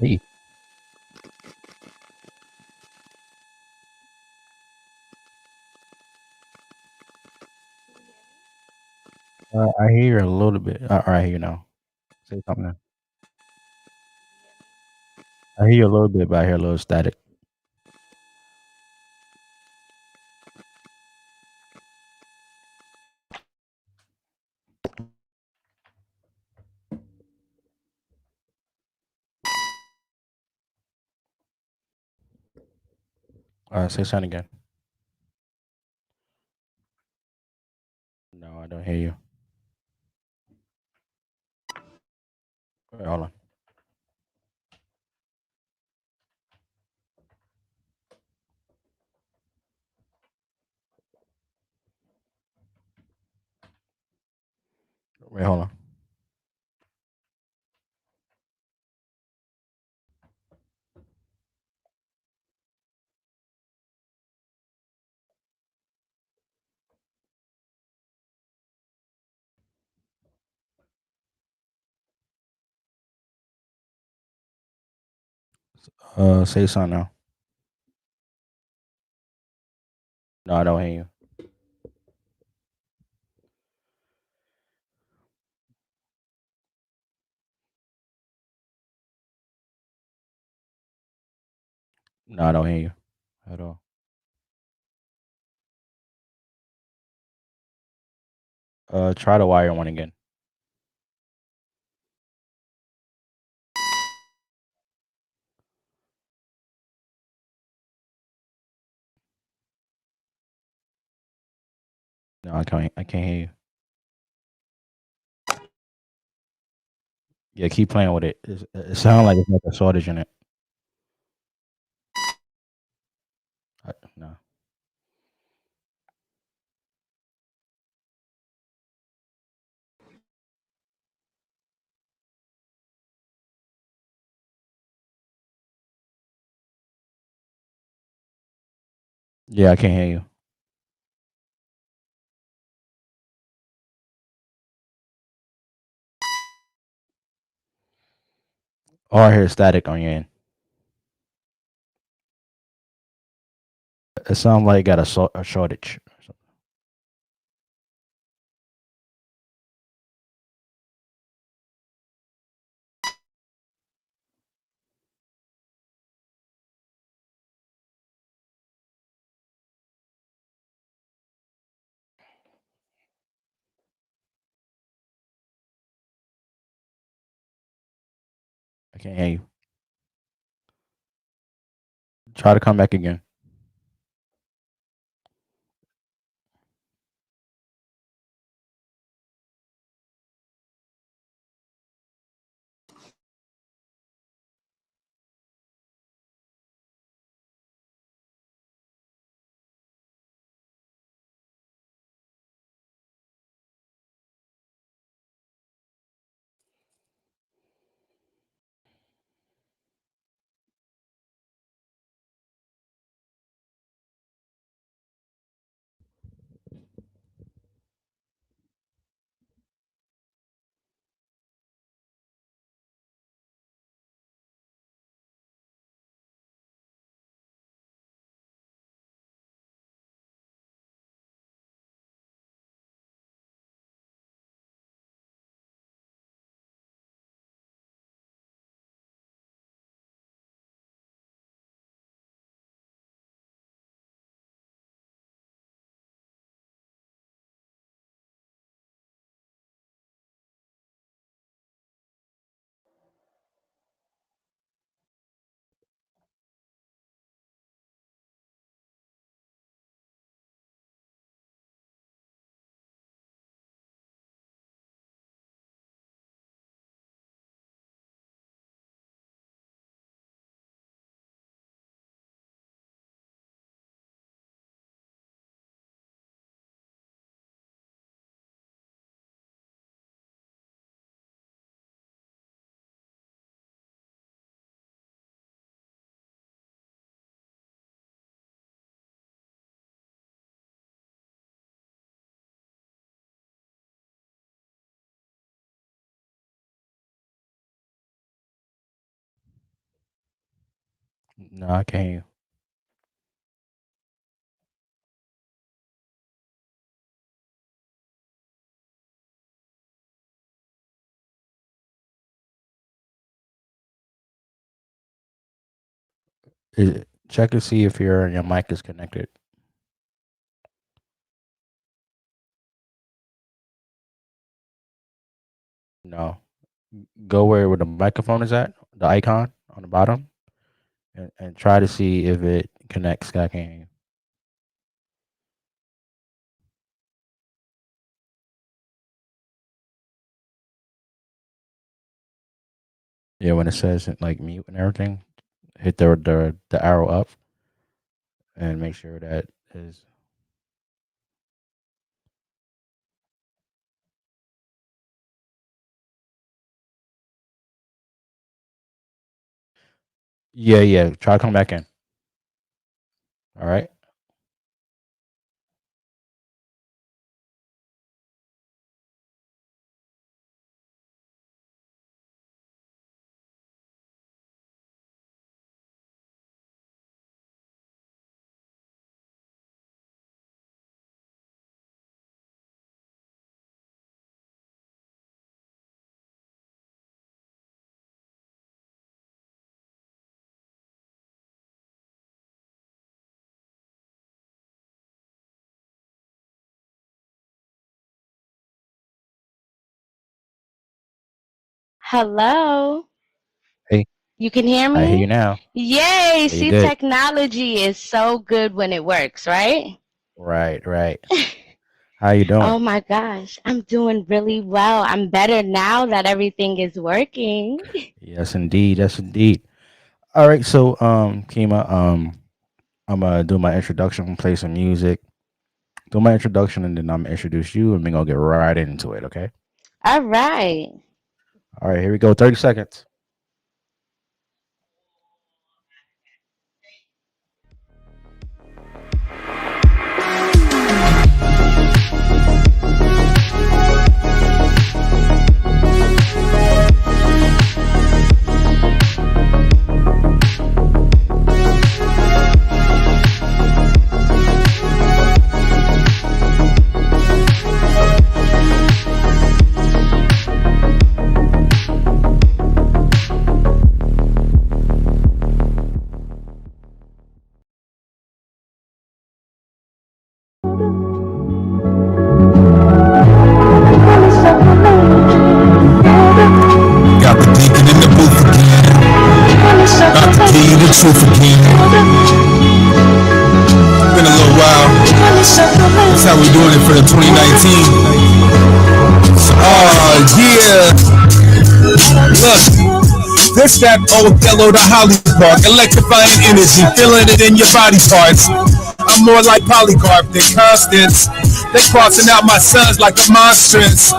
Hey, I hear a little bit. I hear you now. Say something now. I hear you a little bit, but I hear a little static. Say something again. No, I don't hear you. Wait, hold on. Wait, hold on. Say something now. No, I don't hear you. No, I don't hear you at all. Try the wire one again. No, I can't. I can't hear you. Yeah, keep playing with it. It sounds like it's like a shortage in it. No. Yeah, I can't hear you. All I hear is static on your end. It sounds like it got a shortage. I can't hear you. Try to come back again. No, I can't hear you. Check to see if your mic is connected. No. Go where the microphone is at, the icon on the bottom, and try to see if it connects. I can't hear you. Yeah, when it says like mute and everything, hit the arrow up and make sure that is. Yeah, yeah. Try to come back in. All right. Hello. Hey, You can hear I hear you me? now. Yay. Yeah, you See, good. technology is so good when it works, right? Right, right. How you Oh doing? my gosh. I'm doing really well. I'm better now that everything is working. Yes, indeed. Yes, indeed. All right. So, Keema, I'm gonna do my introduction, play some music, do my introduction, and then I'm gonna introduce you, and we're gonna get right into it. Okay. All right. All right. Here we go. 30 seconds. Got the deacon in the booth again. About to tell you the truth again. Been a little while. That's how we doing it for the 2019. Oh yeah. Look, this that old yellow to Holly Park, electrifying energy, feeling it in your body parts. I'm more like Polycarp than Constance. They crossing out my sons like a monstrance.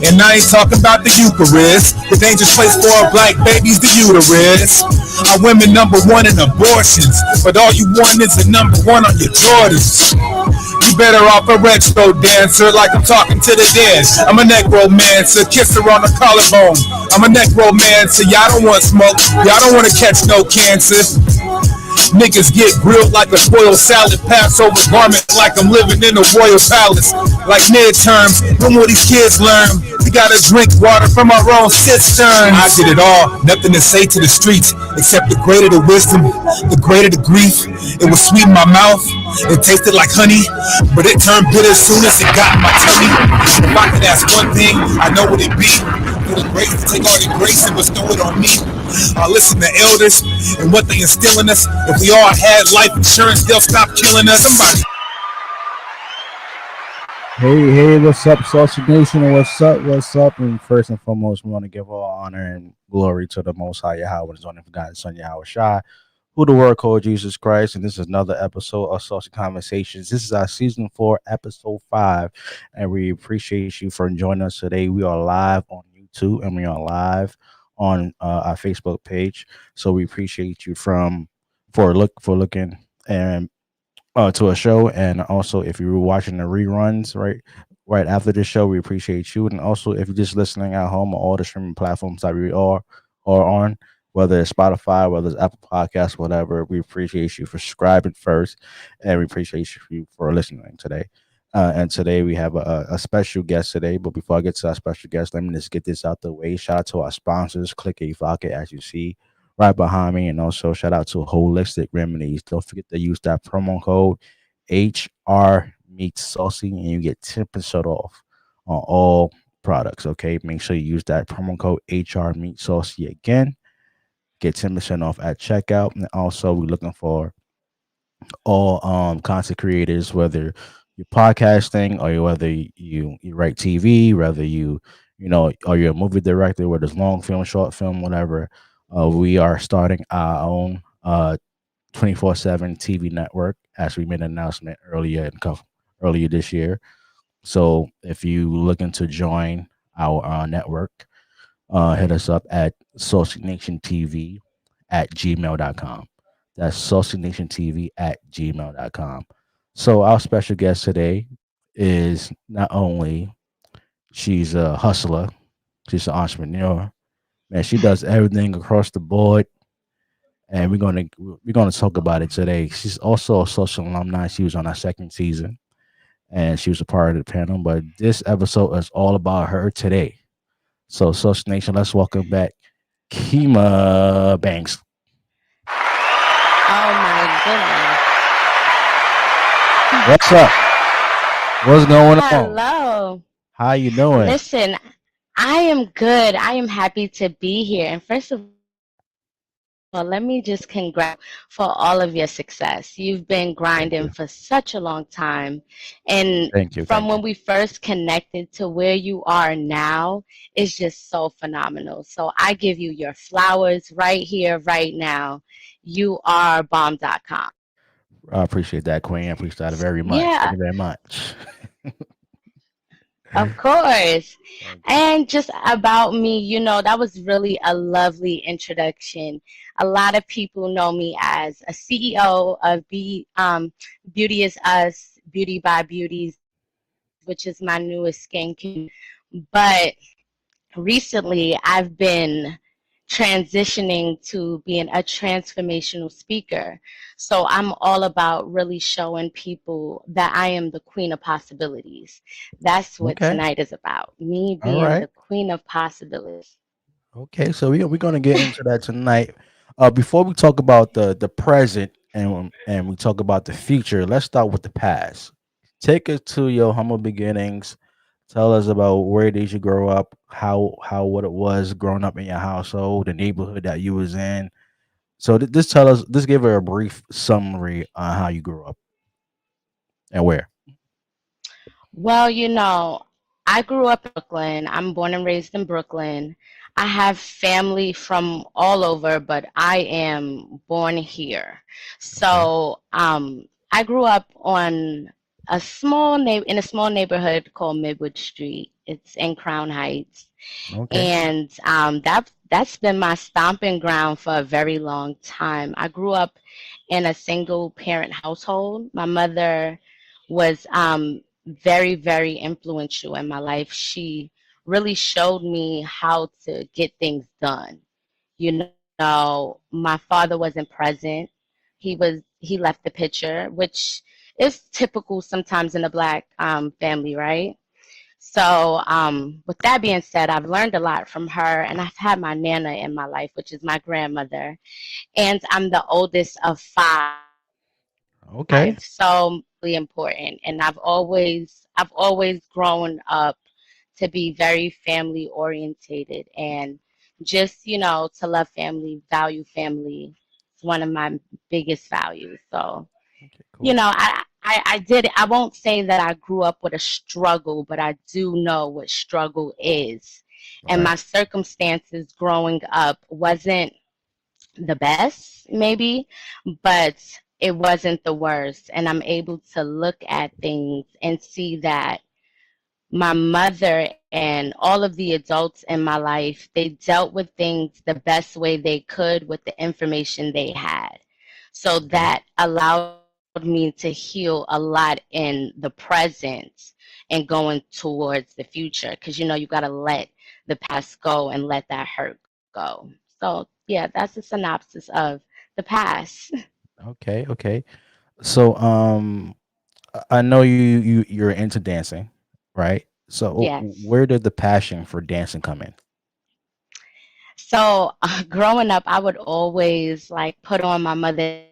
And I ain't talking about the Eucharist, the dangerous place for a black baby's the uterus. Our women number 1 in abortions, but all you want is a number 1 on your Jordans. You better off a retro dancer, like I'm talking to the dead. I'm a necromancer, kiss her on the collarbone. I'm a necromancer, y'all don't want smoke, y'all don't want to catch no cancer. Niggas get grilled like a spoiled salad, Passover garment like I'm living in a royal palace. Like midterms, when will these kids learn? We gotta drink water from our own cistern. I did it all, nothing to say to the streets, except the greater the wisdom, the greater the grief. It was sweet in my mouth, it tasted like honey, but it turned bitter as soon as it got in my tummy. If I could ask one thing, I know what it be. For the grace to take all the grace and bestow it on me. I listen to elders and what they instill in us. If we all had life insurance, they'll stop killing us. Somebody. Hey, hey, what's up, Saucy Nation? What's up? What's up? And first and foremost, we want to give all honor and glory to the Most High Yahweh, His only forgotten Son Yahweh Shai, who the world called Jesus Christ. And this is another episode of Saucy Conversations. This is our season 4, episode 5, and we appreciate you for joining us today. We are live on YouTube and we are live on our Facebook page. So we appreciate you for looking and to a show, and also if you were watching the reruns right after the show, we appreciate you. And also if you're just listening at home on all the streaming platforms that we are on, whether it's Spotify, whether it's Apple Podcasts, whatever. We appreciate you for subscribing first, and we appreciate you for listening today. And today we have a special guest today. But before I get to our special guest, let me just get this out the way. Shout out to our sponsors, Click A Vodka, as you see right behind me, and also shout out to Holistic Remedies. Don't forget to use that promo code HR Meets Saucy, and you get 10% off on all products. Okay, make sure you use that promo code HR Meets Saucy again. Get 10% off at checkout, and also we're looking for all content creators, whether you're podcasting or whether you write TV, whether or you're a movie director, whether it's long film, short film, whatever. We are starting our own 24/7 TV network, as we made an announcement earlier this year. So if you looking to join our network, hit us up at Saucy Nation TV at gmail.com. That's Saucy Nation TV at gmail.com. So our special guest today is not only she's a hustler, she's an entrepreneur. Man, she does everything across the board, and we're gonna talk about it today. She's also a social alumni. She was on our second season, and she was a part of the panel. But this episode is all about her today. So, Saucy Nation, let's welcome back Keema Bankz. Oh my What's up? What's going goodness. on? Hello. How you doing? Listen, I am good. I am happy to be here. And first of all, let me just congratulate for all of your success. You've been Thank grinding you. for such a long time. And Thank you. from Thank when you. we first connected to where you are now, it's just so phenomenal. So I give you your flowers right here, right now. You are bomb.com. I appreciate that, Queen. I appreciate that very much. Thank Yeah, you very much. of course. Thank you. And just about me, that was really a lovely introduction. A lot of people know me as a CEO of Beauty is Us, Beauty by Beauties, which is my newest skincare. But recently, I've been transitioning to being a transformational speaker. So I'm all about really showing people that I am the queen of possibilities. That's what Okay. tonight is about. Me All being right. the queen of possibilities. Okay. So we're gonna get into that tonight. Before we talk about the present and we talk about the future, let's start with the past. Take us to your humble beginnings. Tell us about where did you grow up, how what it was growing up in your household, the neighborhood that you was in. So just give her a brief summary on how you grew up and where. Well, I grew up in Brooklyn. I'm born and raised in Brooklyn. I have family from all over, but I am born here. Okay. So, I grew up on in a small neighborhood called Midwood Street. It's in Crown Heights. Okay. And that's been my stomping ground for a very long time. I grew up in a single parent household. My mother was very, very influential in my life. She really showed me how to get things done. My father wasn't present. He left the picture, which is typical sometimes in a black family, right? So, with that being said, I've learned a lot from her, and I've had my nana in my life, which is my grandmother, and I'm the oldest of five, Okay. so really important. And I've always grown up to be very family orientated, and just to love family, value family. It's one of my biggest values. So. Okay. Cool. I won't say that I grew up with a struggle, but I do know what struggle is. And Right. my circumstances growing up wasn't the best, maybe, but it wasn't the worst. And I'm able to look at things and see that my mother and all of the adults in my life, they dealt with things the best way they could with the information they had. So Okay. that allowed me to heal a lot in the present and going towards the future. Because you got to let the past go and let that hurt go. So yeah, that's a synopsis of the past. Okay, okay. So I know you're into dancing, right? So Yes. where did the passion for dancing come in? So growing up, I would always like put on my mother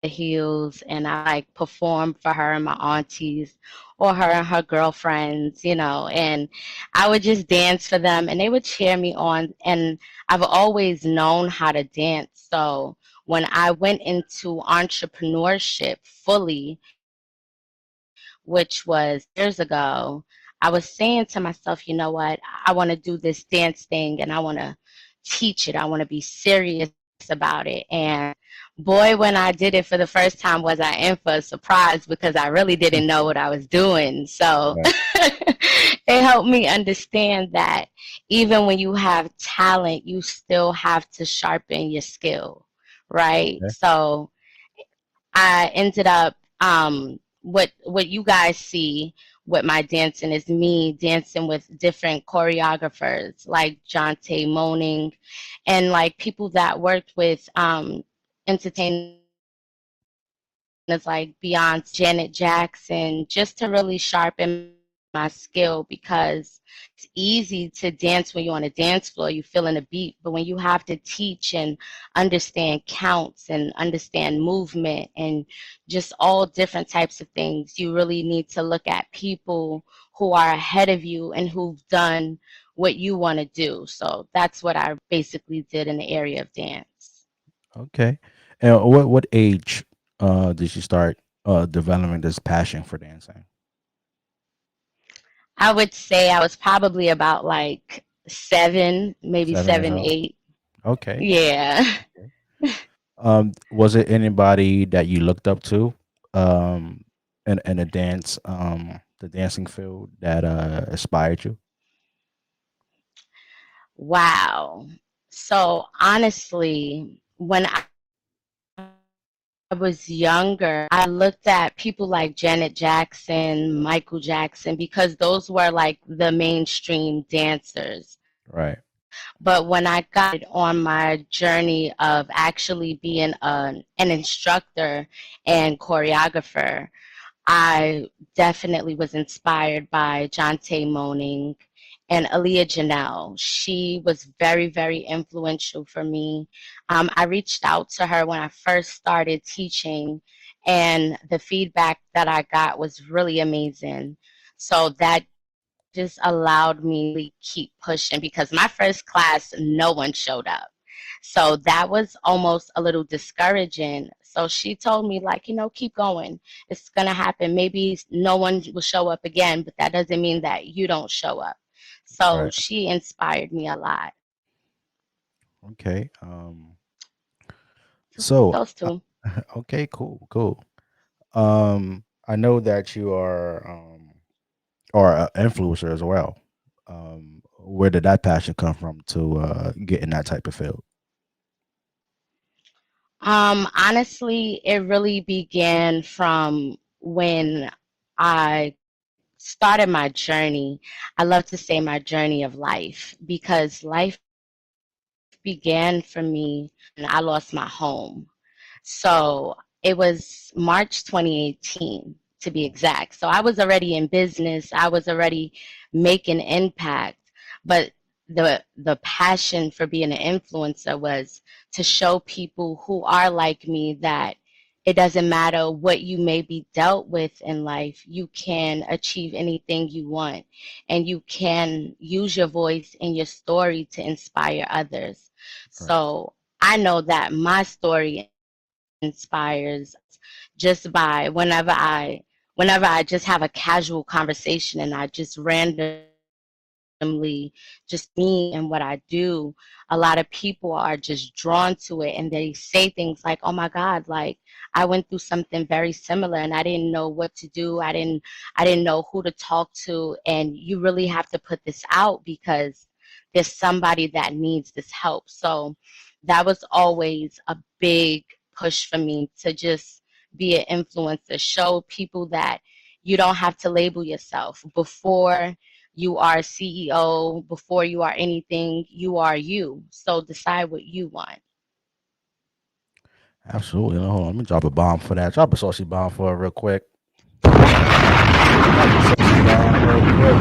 heels and I like perform for her and my aunties or her and her girlfriends, and I would just dance for them and they would cheer me on. And I've always known how to dance. So when I went into entrepreneurship fully, which was 2 years ago, I was saying to myself, you know what, I want to do this dance thing and I want to teach it. I want to be serious about it. And boy, when I did it for the first time, was I in for a surprise because I really didn't know what I was doing. So Right. it helped me understand that even when you have talent, you still have to sharpen your skill, right? Okay. So I ended up what you guys see with my dancing is me dancing with different choreographers like Jonte Moaning and like people that worked with entertainers like Beyonce, Janet Jackson, just to really sharpen my skill because it's easy to dance when you're on a dance floor, you feeling a beat, but when you have to teach and understand counts and understand movement and just all different types of things, you really need to look at people who are ahead of you and who've done what you want to do. So that's what I basically did in the area of dance. Okay. And what age did you start developing this passion for dancing? I would say I was probably about like 7, maybe 7 years seven, old. 8. Okay. Yeah. Okay. Was it anybody that you looked up to um in a the dancing field that inspired you? Wow. So honestly, when I was younger, I looked at people like Janet Jackson, Michael Jackson, because those were like the mainstream dancers. But when Right. I got started on my journey of actually being an instructor and choreographer, I definitely was inspired by Jonte Moaning and Aaliyah Janelle. She was very, very influential for me. I reached out to her when I first started teaching, and the feedback that I got was really amazing. So that just allowed me to really keep pushing because my first class, no one showed up. So that was almost a little discouraging. So she told me, like, keep going. It's going to happen. Maybe no one will show up again, but that doesn't mean that you don't show up. So Right. she inspired me a lot. Okay. So So those two. okay, cool, cool. I know that you are an influencer as well. Where did that passion come from to get in that type of field? Honestly, it really began from when I started my journey. I love to say my journey of life because life began for me when I lost my home. So it was March 2018 to be exact. So I was already in business. I was already making impact, but the passion for being an influencer was to show people who are like me that it doesn't matter what you may be dealt with in life, you can achieve anything you want and you can use your voice and your story to inspire others. Right. So I know that my story inspires just by whenever I just have a casual conversation and I just randomly just me and what I do, a lot of people are just drawn to it and they say things like, "Oh my God, like I went through something very similar and I didn't know what to do. I didn't know who to talk to." And you really have to put this out because there's somebody that needs this help. So that was always a big push for me to just be an influencer, show people that you don't have to label yourself. Before you are CEO before you are anything. You are you. So decide what you want. Absolutely. Hold on, let me drop a bomb for that. Drop a saucy bomb for it real quick. Drop a saucy bomb real quick.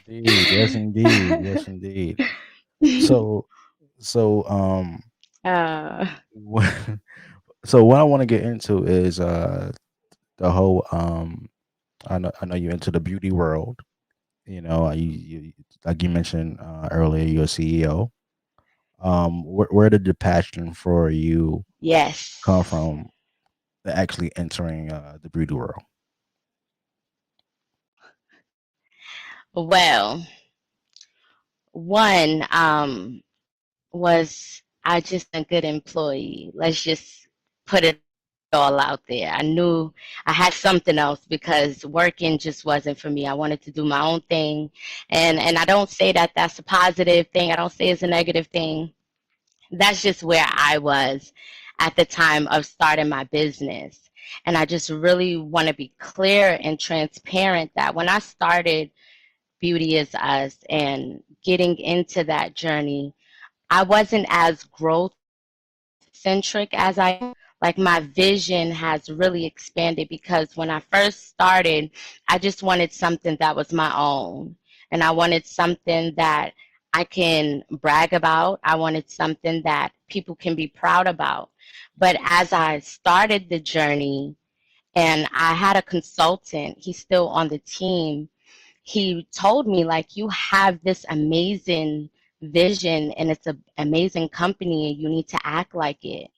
Yes, indeed. Yes, indeed. Yes, indeed. So, so uh, so what I want to get into is the whole I know you're into the beauty world. You know, you like you mentioned earlier, you're a CEO. Where did the passion for you come yes. from? Actually entering the beauty world. Well, one was I just a good employee. Let's just put it all out there. I knew I had something else because working just wasn't for me. I wanted to do my own thing, and I don't say that that's a positive thing. I don't say it's a negative thing. That's just where I was at the time of starting my business. And I just really want to be clear and transparent that when I started Beauty is Us and getting into that journey, I wasn't as growth centric as I am. Like my vision has really expanded because when I first started, I just wanted something that was my own. And I wanted something that I can brag about. I wanted something that people can be proud about. But as I started the journey and I had a consultant, he's still on the team, he told me like you have this amazing vision and it's an amazing company and you need to act like it.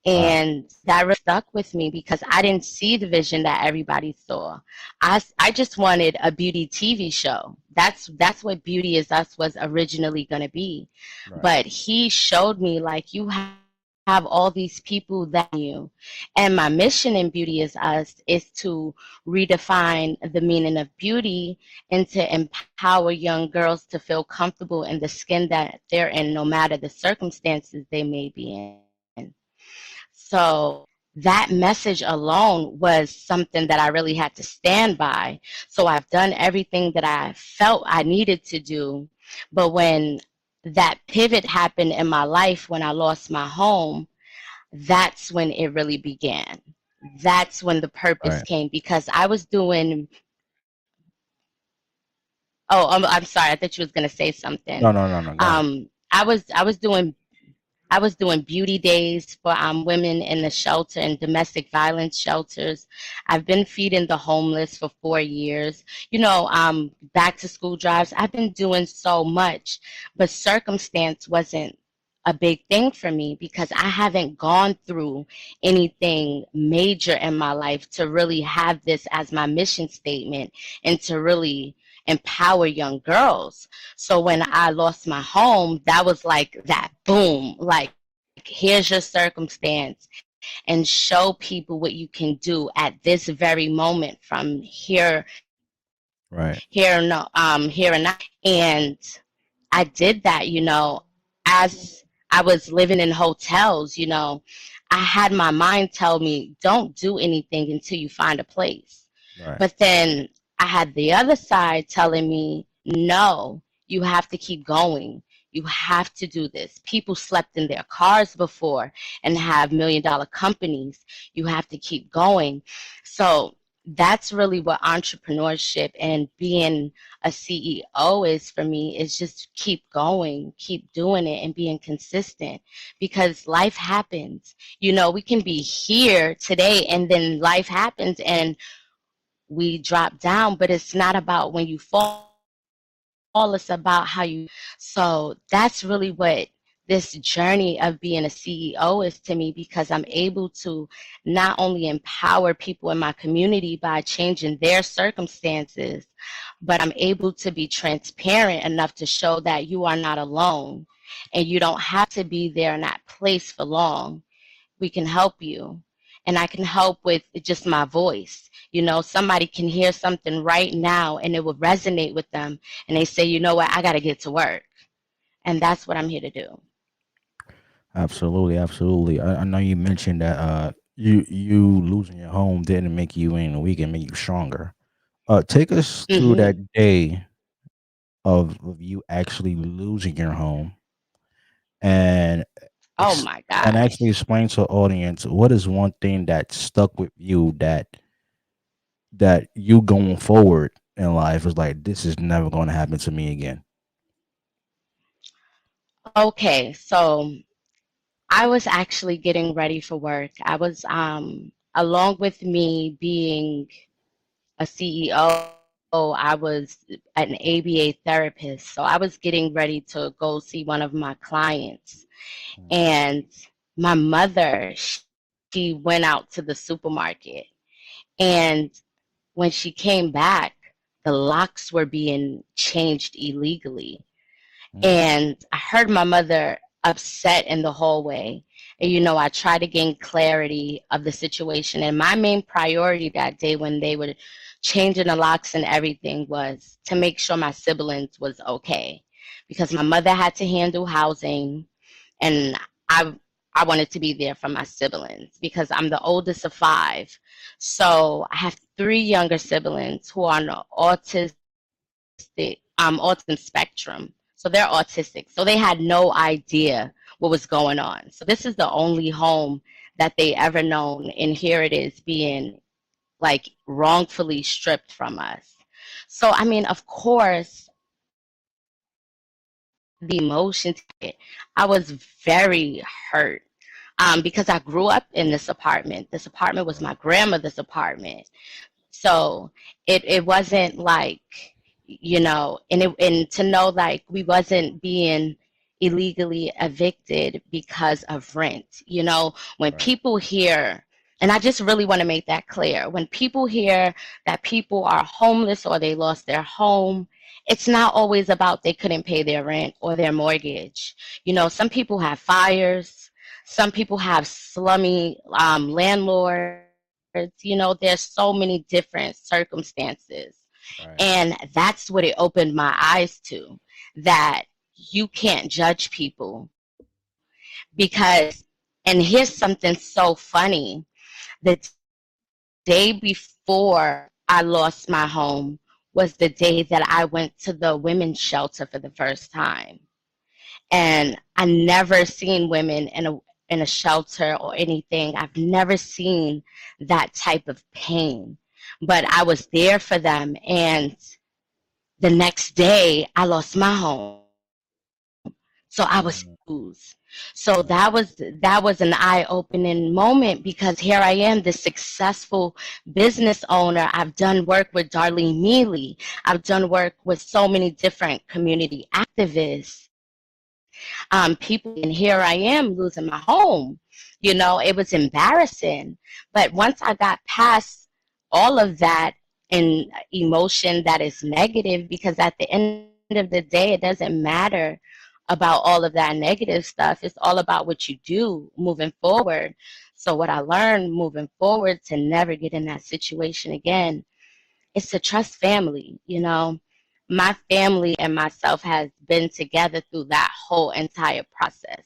Wow. And that really stuck with me because I didn't see the vision that everybody saw. I just wanted a beauty TV show. That's what Beauty is Us was originally going to be. Right. But he showed me like you have all these people that you. And my mission in Beauty is Us is to redefine the meaning of beauty and to empower young girls to feel comfortable in the skin that they're in, no matter the circumstances they may be in. So that message alone was something that I really had to stand by. So I've done everything that I felt I needed to do. But when that pivot happened in my life, when I lost my home, that's when it really began. That's when the purpose Right. came because I was doing, oh, I'm sorry, I thought you was going to say something. No, no, no, no. Go ahead. I was doing beauty days for women in the shelter and domestic violence shelters. I've been feeding the homeless for 4 years. Back to school drives. I've been doing so much, but circumstance wasn't a big thing for me because I haven't gone through anything major in my life to really have this as my mission statement and to really empower young girls. So when I lost my home, that was like that boom, like here's your circumstance and show people what you can do at this very moment from Right. here and now. And I did that, as I was living in hotels, I had my mind tell me, don't do anything until you find a place. Right. But then I had the other side telling me, no, you have to keep going. You have to do this. People slept in their cars before and have $1 million companies. You have to keep going. So that's really what entrepreneurship and being a CEO is for me, is just keep going, keep doing it and being consistent because life happens. We can be here today and then life happens and we drop down, but it's not about when you fall, it's about how you. So that's really what this journey of being a CEO is to me because I'm able to not only empower people in my community by changing their circumstances, but I'm able to be transparent enough to show that you are not alone and you don't have to be there in that place for long. We can help you. And I can help with just my voice. Somebody can hear something right now and it will resonate with them. And they say, you know what, I got to get to work. And that's what I'm here to do. Absolutely, absolutely. I know you mentioned that you losing your home didn't make you any weak and make you stronger. Take us through Hmm. that day of you actually losing your home, and Oh ex- my and actually gosh. explain to the audience what is one thing that stuck with you, that you going forward in life is like, this is never going to happen to me again. Okay, so I was actually getting ready for work. I was along with me being a CEO, I was an ABA therapist. So I was getting ready to go see one of my clients. Mm, And my mother, she went out to the supermarket. And when she came back, the locks were being changed illegally. mm, And I heard my mother upset in the hallway. And, I tried to gain clarity of the situation. And my main priority that day when they were changing the locks and everything was to make sure my siblings was okay. Because my mother had to handle housing, and I I wanted to be there for my siblings because I'm the oldest of five. So I have three younger siblings who are on the autism spectrum. So they're autistic. So they had no idea what was going on. So this is the only home that they ever known, and here it is being like wrongfully stripped from us. So I mean, of course, the emotions, I was very hurt, because I grew up in this apartment. This apartment was my right, grandmother's apartment. So it wasn't like, and to know like we wasn't being illegally evicted because of rent. When right, people hear, and I just really want to make that clear, when people hear that people are homeless or they lost their home, it's not always about they couldn't pay their rent or their mortgage. Some people have fires, some people have slummy landlords. There's so many different circumstances. And right. that's what it opened my eyes to, that you can't judge people because, and here's something so funny. The day before I lost my home was the day that I went to the women's shelter for the first time. And I never seen women in a shelter or anything. I've never seen that type of pain. But I was there for them, and the next day I lost my home. So I was confused. Mm, So that was an eye-opening moment because here I am, this successful business owner. I've done work with Darlene Mealy. I've done work with so many different community activists, people, and here I am losing my home. It was embarrassing. But once I got past all of that and emotion that is negative, because at the end of the day, it doesn't matter about all of that negative stuff. It's all about what you do moving forward. So what I learned moving forward to never get in that situation again is to trust family. My family and myself has been together through that whole entire process.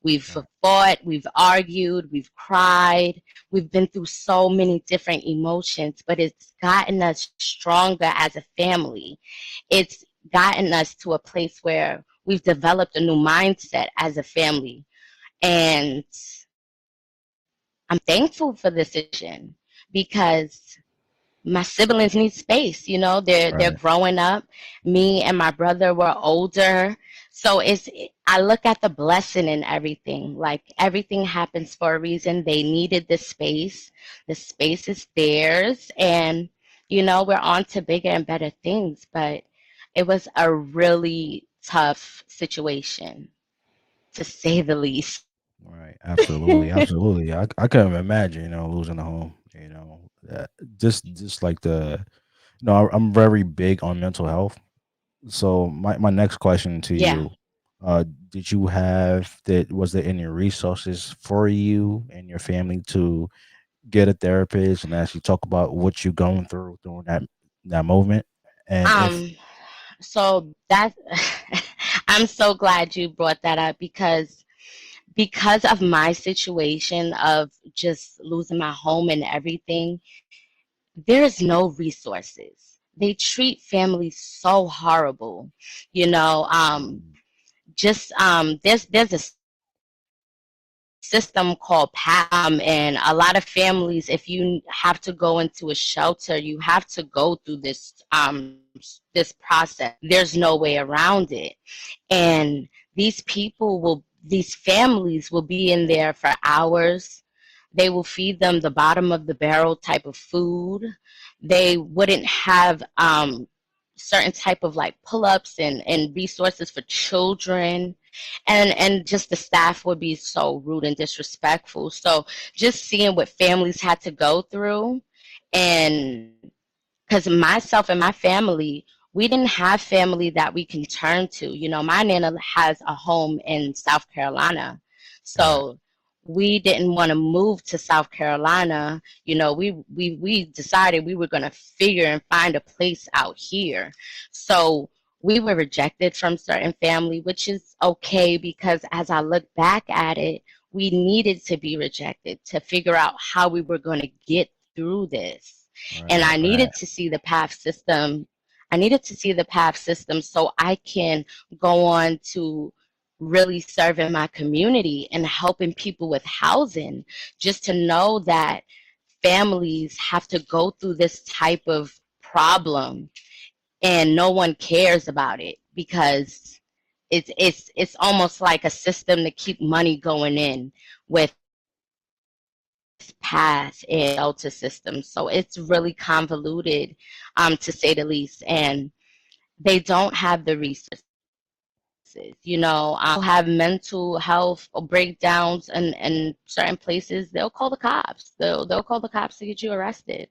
We've right, fought, we've argued, we've cried, we've been through so many different emotions, but it's gotten us stronger as a family. It's gotten us to a place where we've developed a new mindset as a family. And I'm thankful for this decision because my siblings need space. They're right. growing up. Me and my brother were older. So I look at the blessing in everything. Like everything happens for a reason. They needed the space. The space is theirs. And we're on to bigger and better things. But it was a really tough situation, to say the least. Right, absolutely, absolutely. I couldn't imagine, losing a home. Just like I'm very big on mental health. So my next question to Yeah. you, did you have that? Was there any resources for you and your family to get a therapist and actually talk about what you're going through during that moment? And if Um, so that I'm so glad you brought that up because because of my situation of just losing my home and everything, there is no resources. They treat families so horrible, you know. Just there's a system called PAM, and a lot of families, if you have to go into a shelter, you have to go through this process. There's no way around it, and these families will be in there for hours. They will feed them the bottom of the barrel type of food. They wouldn't have certain type of like pull-ups and resources for children, and just the staff would be so rude and disrespectful. So just seeing what families had to go through, and because myself and my family, we didn't have family that we can turn to. You know, my nana has a home in South Carolina, Right. so we didn't want to move to South Carolina. You know, we decided we were going to figure and find a place out here. So we were rejected from certain family, which is okay, because as I look back at it, we needed to be rejected to figure out how we were going to get through this. And Right. I Right. needed to see the PAF system. I needed to see the PAF system so I can go on to really serve in my community and helping people with housing, just to know that families have to go through this type of problem and no one cares about it, because it's almost like a system to keep money going in with path and shelter systems. So it's really convoluted, to say the least, and they don't have the resources. You know, have mental health or breakdowns in certain places. They'll call the cops. They'll call the cops to get you arrested,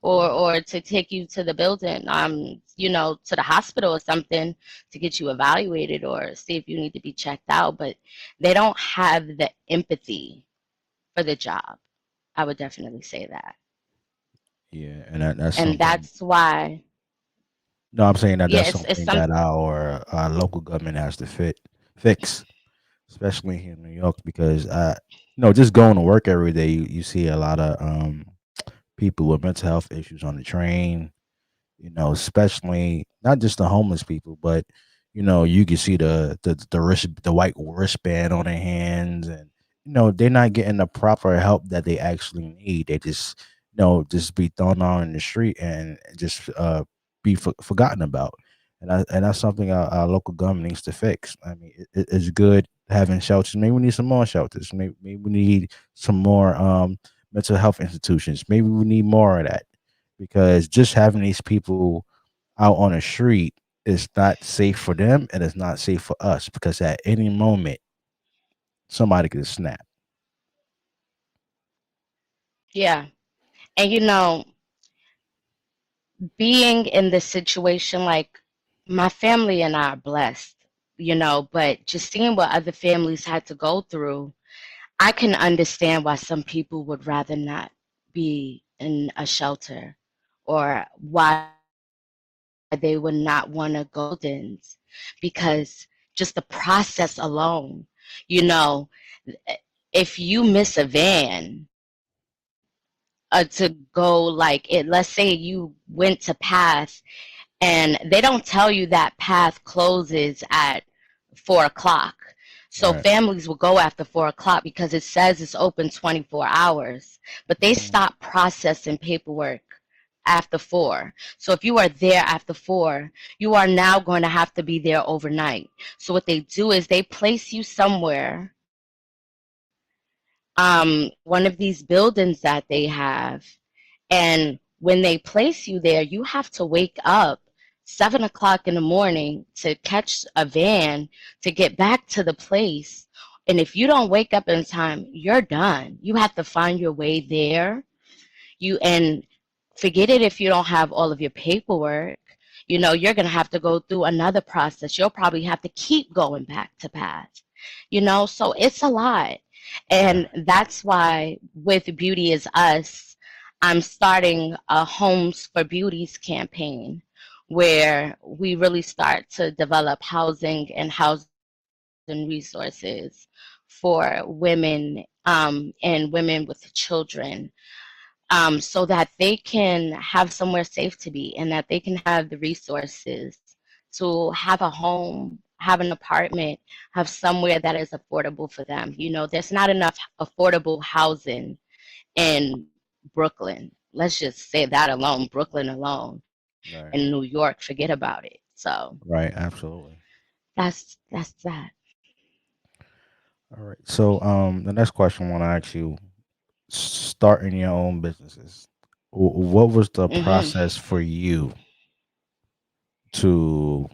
or to take you to the building, you know, to the hospital or something, to get you evaluated or see if you need to be checked out. But they don't have the empathy for the job. I would definitely say that. Yeah, and that's And something. that's why, No, I'm saying that yeah, that's it's something some, that our local government has to fix, especially here in New York, because just going to work every day, you see a lot of people with mental health issues on the train. Especially not just the homeless people, but you can see the white wristband on their hands, and they're not getting the proper help that they actually need. They just just be thrown out in the street and just be forgotten about. And that's something our local government needs to fix. I mean, it's good having shelters. Maybe we need some more shelters. Maybe we need some more mental health institutions. Maybe we need more of that, because just having these people out on the street is not safe for them, and it's not safe for us, because at any moment somebody could snap. yeah. And you know, being in this situation, like, my family and I are blessed, you know, but just seeing what other families had to go through, I can understand why some people would rather not be in a shelter, or why they would not want to go buildings, because just the process alone, you know, if you miss a van, to go, like, let's say you went to pass and they don't tell you that path closes at 4 o'clock. So Right. families will go after 4 o'clock because it says it's open 24 hours, but they Mm. stop processing paperwork after 4. So if you are there after 4, you are now going to have to be there overnight. So what they do is they place you somewhere, one of these buildings that they have, and when they place you there, you have to wake up 7 o'clock in the morning to catch a van to get back to the place. And if you don't wake up in time, you're done. You have to find your way there. And forget it if you don't have all of your paperwork. You know, you're going to have to go through another process. You'll probably have to keep going back to path. You know, so it's a lot. And Right. that's why with Beauty is Us, I'm starting a Homes for Beauties campaign, where we really start to develop housing and housing resources for women and women with children, so that they can have somewhere safe to be and that they can have the resources to have a home, have an apartment, have somewhere that is affordable for them. You know, there's not enough affordable housing in Brooklyn. Let's just say that alone, Brooklyn alone, and Right. New York, forget about it. So Right. Absolutely. that's that. All right. So, the next question I want to ask you: starting your own businesses. What was the Hmm. process for you to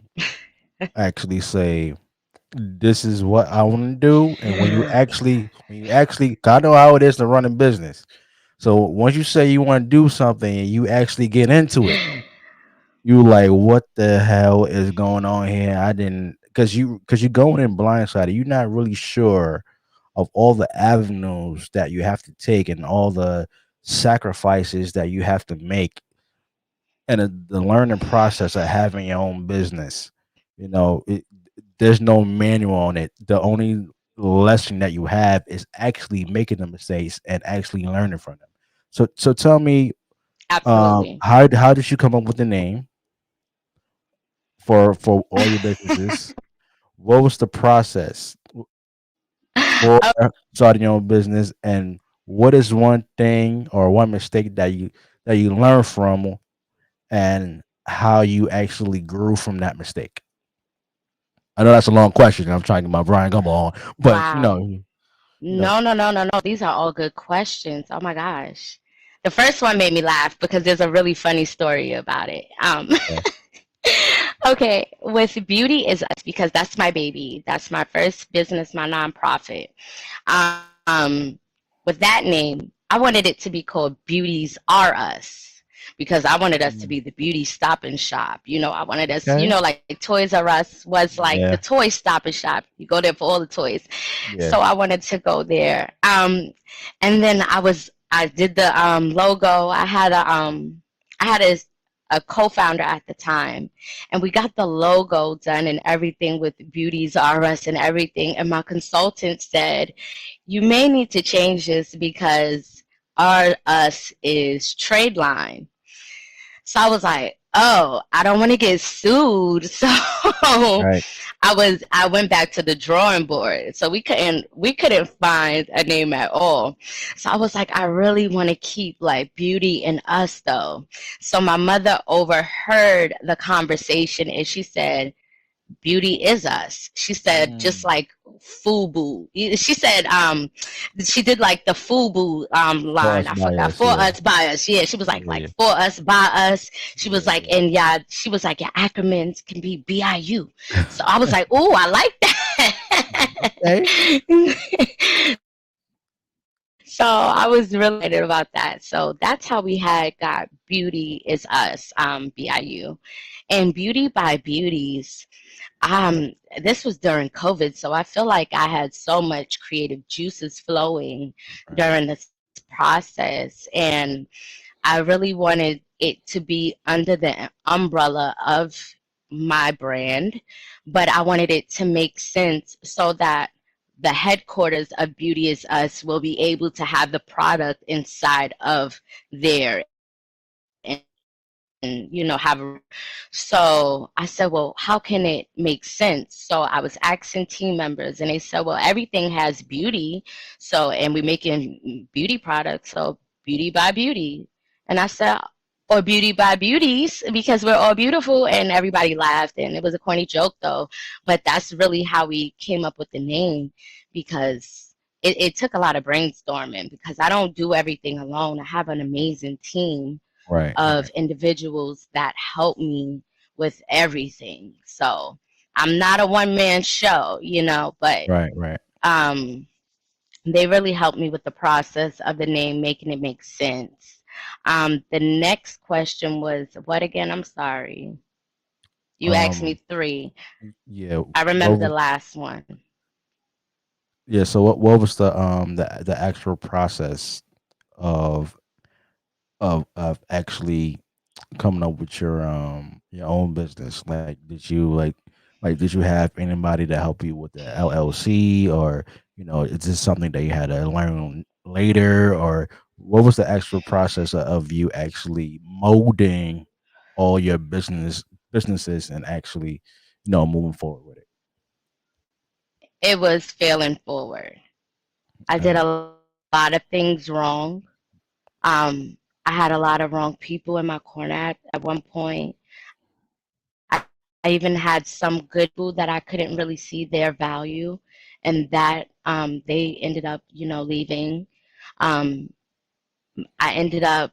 actually say this is what I want to do? And when you actually, 'cause I know how it is to run a business. So once you say you want to do something and you actually get into it, you like, what the hell is going on here? I didn't, because you going in blindsided. You're not really sure of all the avenues that you have to take and all the sacrifices that you have to make, and the learning process of having your own business. There's no manual on it. The only lesson that you have is actually making the mistakes and actually learning from them. So tell me, Absolutely. how did you come up with the name for all your businesses? What was the process for starting your own business, and what is one thing or one mistake that you learn from, and how you actually grew from that mistake? I know that's a long question. I'm trying to get my Brian Gumbo on, but Wow. you know, No, no, no, no, no. These are all good questions. Oh my gosh. The first one made me laugh because there's a really funny story about it. okay. Okay, with Beauty is Us, because that's my baby. That's my first business, my nonprofit. Um, with that name, I wanted it to be called Beauties Are Us because I wanted us to Mm, be the beauty stop and shop. You know, I wanted us, okay. like Toys R Us was like the Yeah. toy stop and shop. You go there for all the toys. So Yeah. I wanted to go there. And then I did the logo. I had a co-founder at the time, and we got the logo done and everything with Beauties R Us and everything. And my consultant said, "You may need to change this because R Us is trade line." So I was like, "Oh, I don't want to get sued." So Right. I went back to the drawing board. So we couldn't find a name at all. So I was like, I really want to keep like Beauty in Us though. So my mother overheard the conversation and she said, Beauty is Us. She said, just Mm, like FUBU. She said, she did like the FUBU for line. us I forgot. bias. For Yeah. us, by us. Yeah, she was like Yeah. for us, by us. She was like, Yeah. and yeah, she was like, your acronyms can be BIU. So I was like, oh, I like Okay. that. So I was really excited about that. So that's how we had got Beauty is Us, BIU. And Beauty by Beauties. This was during COVID, so I feel like I had so much creative juices flowing Right. during this process, and I really wanted it to be under the umbrella of my brand, but I wanted it to make sense so that the headquarters of Beauty is Us will be able to have the product inside of there and have a so I said, well, how can it make sense? So I was asking team members and they said, well, everything has beauty. So, and we're making beauty products. So Beauty by Beauty. And I said, or Beauty by Beauties because we're all beautiful. And everybody laughed. And it was a corny joke though. But that's really how we came up with the name because it took a lot of brainstorming because I don't do everything alone. I have an amazing team Right. of Right. individuals that help me with everything. So I'm not a one man show, but Right. Right. um, they really helped me with the process of the name, making it make sense. The next question was what again? I'm sorry. You asked Um. me three. Yeah. I What remember the was? last one. Yeah. So what was the actual process of of actually coming up with your own business? Like, did you like Like, did you have anybody to help you with the LLC, or is this something that you had to learn later, or what was the actual process of you actually molding all your businesses and actually, moving forward with it? It was failing forward. I did Okay. a lot of things wrong. Um, I had a lot of wrong people in my corner at one point. I even had some good people that I couldn't really see their value, and that they ended up, leaving. Um, I ended up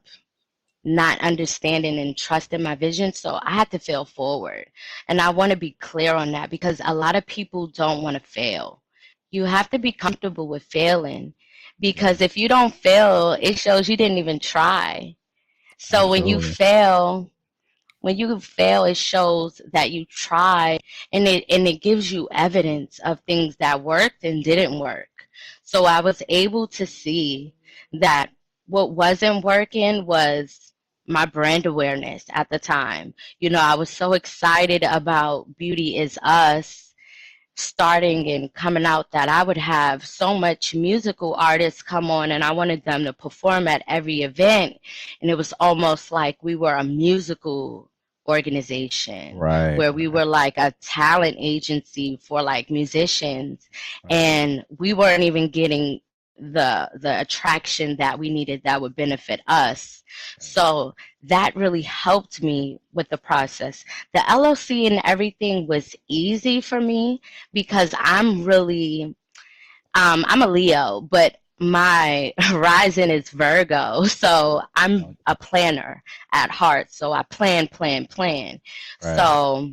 not understanding and trusting my vision. So I had to fail forward. And I want to be clear on that because a lot of people don't want to fail. You have to be comfortable with failing because Yeah, if you don't fail, it shows you didn't even try. So absolutely. when you fail, it shows that you tried, and it gives you evidence of things that worked and didn't work. So I was able to see that what wasn't working was my brand awareness at the time. I was so excited about Beauty is Us starting and coming out that I would have so much musical artists come on, and I wanted them to perform at every event. And it was almost like we were a musical organization Right, where we were like a talent agency for like musicians, right, and we weren't even getting the attraction that we needed that would benefit us. So that really helped me with the process. The LLC and everything was easy for me because I'm a Leo, but my rising is Virgo. So I'm okay, a planner at heart. So I plan. right, So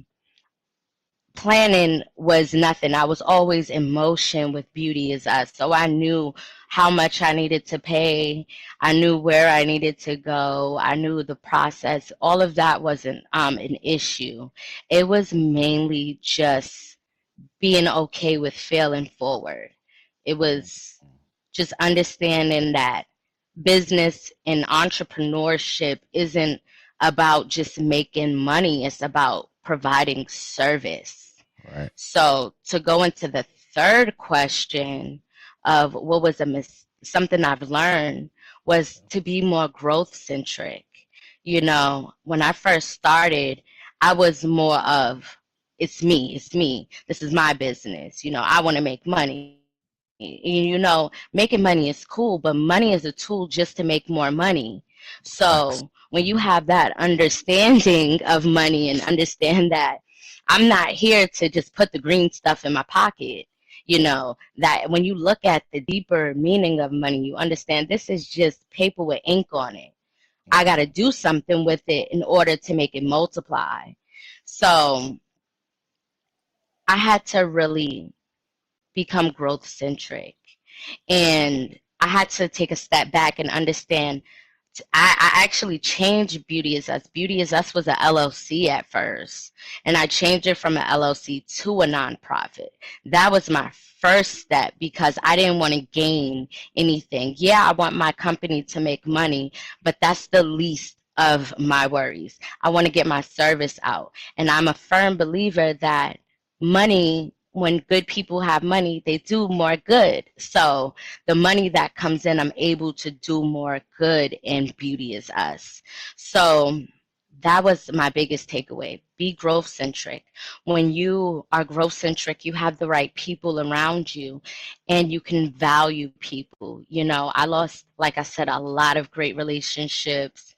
planning was nothing. I was always in motion with Beauty is Us. So I knew how much I needed to pay. I knew where I needed to go. I knew the process. All of that wasn't an issue. It was mainly just being okay with failing forward. It mm, was just understanding that business and entrepreneurship isn't about just making money, it's about providing service. right, So to go into the third question of what was something I've learned was to be more growth centric. When I first started, I was more of it's me. This is my business. I want to make money. Making money is cool, but money is a tool just to make more money. So facts. when you have that understanding of money and understand that I'm not here to just put the green stuff in my pocket, that when you look at the deeper meaning of money, you understand this is just paper with ink on it. I got Yeah, to do something with it in order to make it multiply. So I had to really become growth centric. And I had to take a step back and understand. I actually changed Beauty is Us. Beauty is Us was a LLC at first, and I changed it from an LLC to a nonprofit. That was my first step because I didn't want to gain anything. Yeah, I want my company to make money, but that's the least of my worries. I want to get my service out. And I'm a firm believer that money, when good people have money, they do more good. So the money that comes in, I'm able to do more good in Beauty is Us. So that was my biggest takeaway. Be growth centric. When you are growth centric, you have the right people around you and you can value people. I lost, like I said, a lot of great relationships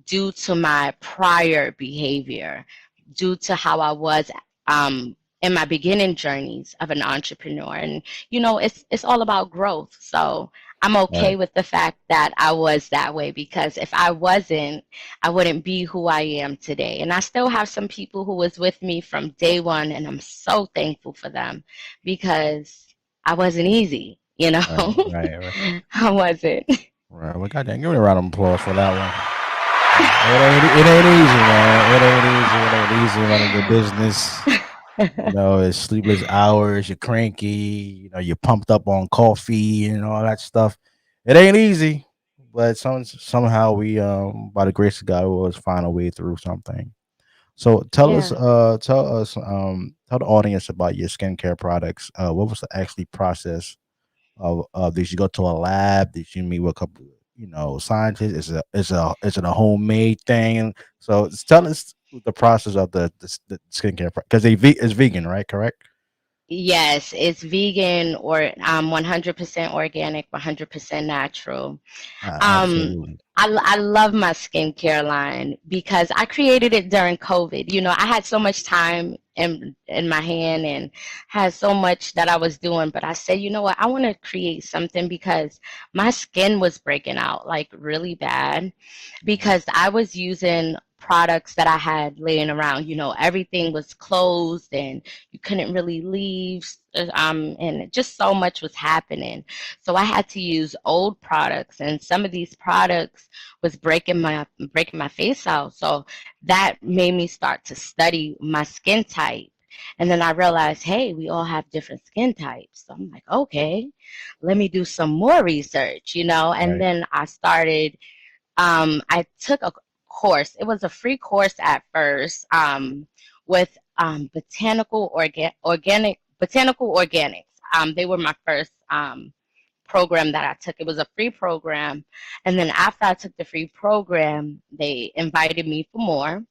due to my prior behavior, due to how I was in my beginning journeys of an entrepreneur. And it's all about growth. So I'm okay right. with the fact that I was that way because if I wasn't, I wouldn't be who I am today. And I still have some people who was with me from day one, and I'm so thankful for them because I wasn't easy, Right, right, right, I wasn't. right. Well, goddamn, give me a round of applause for that one. It ain't easy, man. It ain't easy. It ain't easy running your business. It's sleepless hours. You're cranky. You're pumped up on coffee and all that stuff. It ain't easy, but somehow we, by the grace of God, we always find a way through something. So Yeah. tell the audience about your skincare products. What was the actually process of did you go to a lab? Did you meet with a couple, scientists? Is it a homemade thing? So tell us the process of the skincare because it's vegan, right? Correct. Yes, it's vegan or 100% organic, 100% natural. Um, Absolutely. I love my skincare line because I created it during COVID. You know, I had so much time in my hand and had so much that I was doing, but I said, you know what, I want to create something because my skin was breaking out like really bad because I was using products that I had laying around. You know, everything was closed and you couldn't really leave, and just so much was happening. So I had to use old products, and some of these products was breaking my face out. So that made me start to study my skin type. And then I realized, hey, we all have different skin types. So I'm like, okay, let me do some more research, And Right. then I took a course. It was a free course at first, with botanical organics. They were my first program that I took. It was a free program, and then after I took the free program, they invited me for more.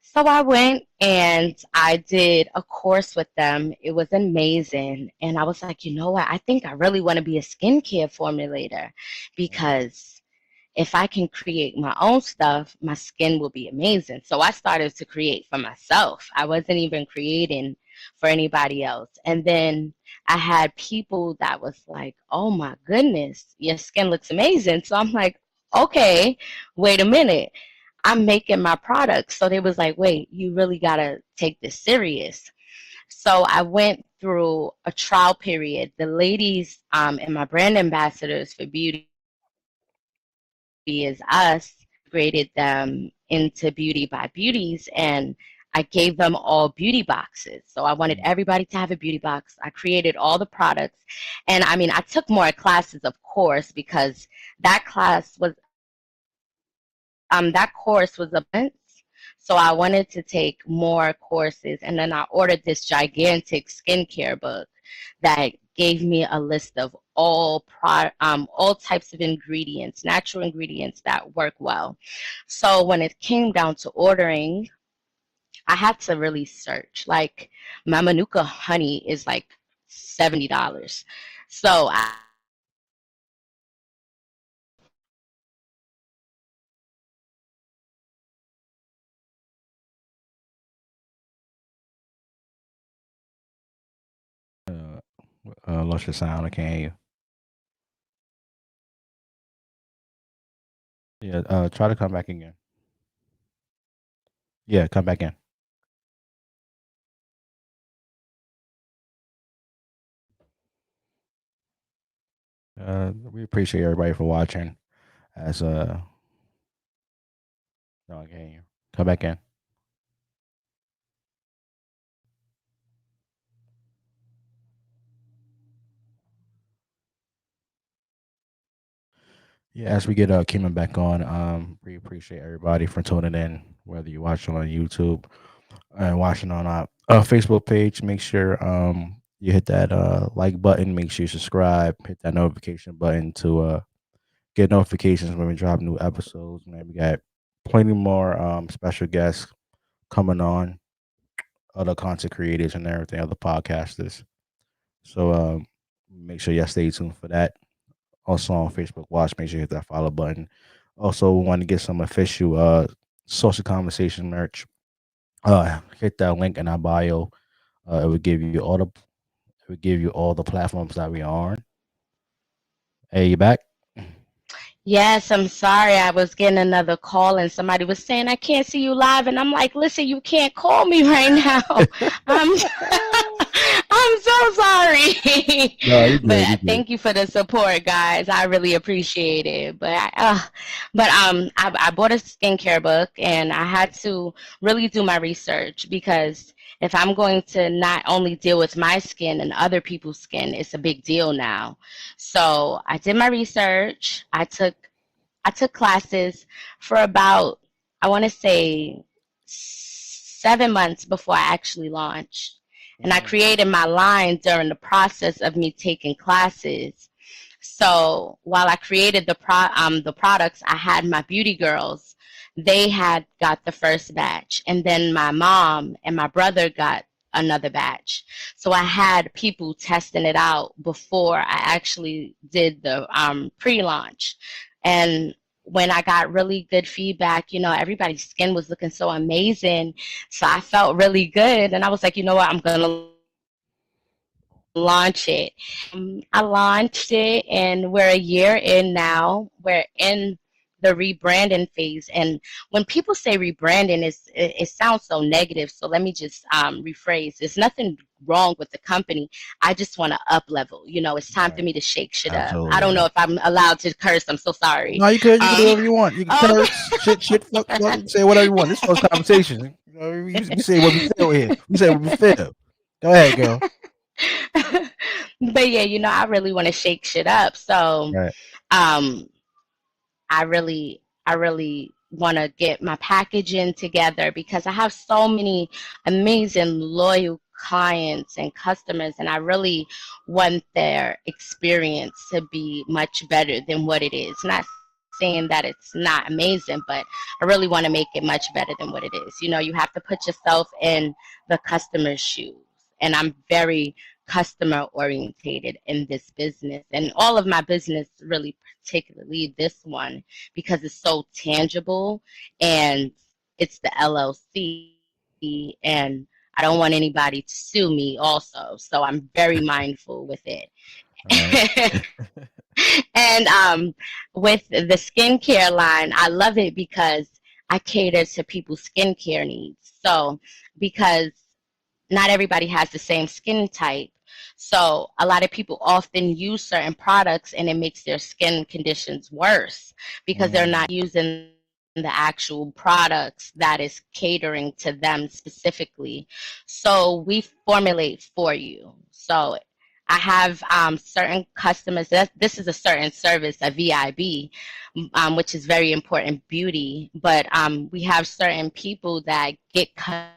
So I went and I did a course with them. It was amazing, and I was like, you know what? I think I really want to be a skincare formulator because if I can create my own stuff, my skin will be amazing. So I started to create for myself. I wasn't even creating for anybody else. And then I had people that was like, oh my goodness, your skin looks amazing. So I'm like, okay, wait a minute. I'm making my products. So they was like, wait, you really got to take this serious. So I went through a trial period. The ladies and my brand ambassadors for Beauty is Us graded them into Beauty by Beauties, and I gave them all beauty boxes. So I wanted everybody to have a beauty box. I created all the products. And I mean, I took more classes, of course, because that course was a month. So I wanted to take more courses, and then I ordered this gigantic skincare book that gave me a list of all types of ingredients, natural ingredients that work well. So when it came down to ordering, I had to really search. Like my Manuka honey is like $70. So I Uh, lost your sound. I can't hear you. Yeah. Try to come back again. Yeah, come back in. We appreciate everybody for watching. As no, I can't hear you. Come back in. Yeah, as we get Keema back on, we appreciate everybody for tuning in, whether you're watching on YouTube and watching on our Facebook page. Make sure you hit that like button. Make sure you subscribe. Hit that notification button to get notifications when we drop new episodes. Man, we got plenty more special guests coming on, other content creators and everything, other podcasters. So make sure y'all stay tuned for that. Also on Facebook Watch, make sure you hit that follow button. Also, we want to get some official social conversation merch. Hit that link in our bio. It would give you all the platforms that we are on. Hey, you back? Yes, I'm sorry. I was getting another call and somebody was saying I can't see you live, and I'm like, listen, you can't call me right now. I'm I'm so sorry. No, you good. You But good. thank you for the support, guys. I really appreciate it. I bought a skincare book and I had to really do my research because if I'm going to not only deal with my skin and other people's skin, it's a big deal now. So I did my research. I took classes for about, I want to say, 7 months before I actually launched. And I created my line during the process of me taking classes. So while I created the products, I had my beauty girls. They had got the first batch, and then my mom and my brother got another batch. So I had people testing it out before I actually did the pre-launch. And when I got really good feedback, everybody's skin was looking so amazing. So I felt really good, and I was like, you know what, I'm gonna launch it. I launched it, and we're a year in now. We're in the rebranding phase, and when people say rebranding, it sounds so negative. So let me just rephrase. There's nothing wrong with the company. I just want to up level. It's time for me to shake shit Absolutely, up. I don't know if I'm allowed to curse. I'm so sorry. No, you can. You can do whatever you want. You can curse, shit, fuck, say whatever you want. This was conversation. We say what we feel here. We say what we feel. Go ahead, girl. But yeah, I really want to shake shit up. So, Right. I really want to get my packaging together because I have so many amazing loyal clients and customers, and I really want their experience to be much better than what it is. Not saying that it's not amazing, but I really want to make it much better than what it is. You have to put yourself in the customer's shoes, and I'm very customer orientated in this business, and all of my business, really, particularly this one, because it's so tangible, and it's the LLC, and I don't want anybody to sue me also, so I'm very mindful with it. Right. And with the skincare line, I love it because I cater to people's skincare needs. So because not everybody has the same skin type. So a lot of people often use certain products, and it makes their skin conditions worse because they're not using the actual products that is catering to them specifically. So we formulate for you. So I have certain customers. This is a certain service, a VIB, which is very important beauty. But we have certain people that get customized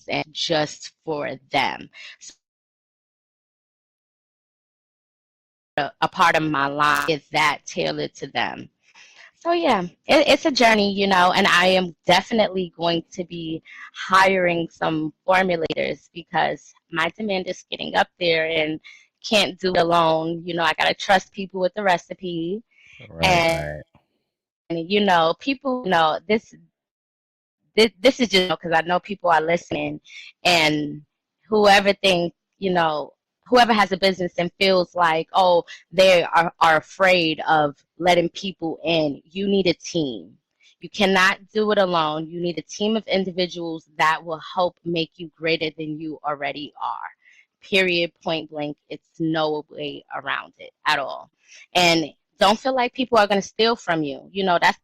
and just for them. So a part of my line is that tailored to them. So yeah, it's a journey, and I am definitely going to be hiring some formulators because my demand is getting up there and can't do it alone. I got to trust people with the recipe. Right. And people know this is just because I know people are listening, and whoever thinks, whoever has a business and feels like, oh, they are afraid of letting people in, you need a team. You cannot do it alone. You need a team of individuals that will help make you greater than you already are. Period, point blank. It's no way around it at all. And don't feel like people are going to steal from you. That's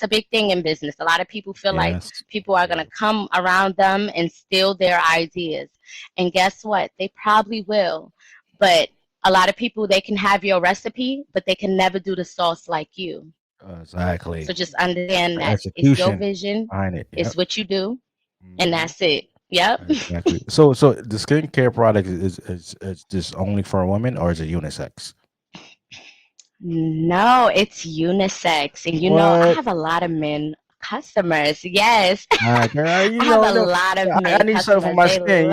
a big thing in business. A lot of people feel like people are going to come around them and steal their ideas. And guess what? They probably will. But a lot of people, they can have your recipe, but they can never do the sauce like you. Exactly. So just understand that it's your vision. Behind it. It's what you do, and that's it. Yep. Exactly. So the skincare product is just only for women, or is it unisex? No, it's unisex. And I have a lot of men customers. Yes. Girl, I have a lot of men I need something for my skin.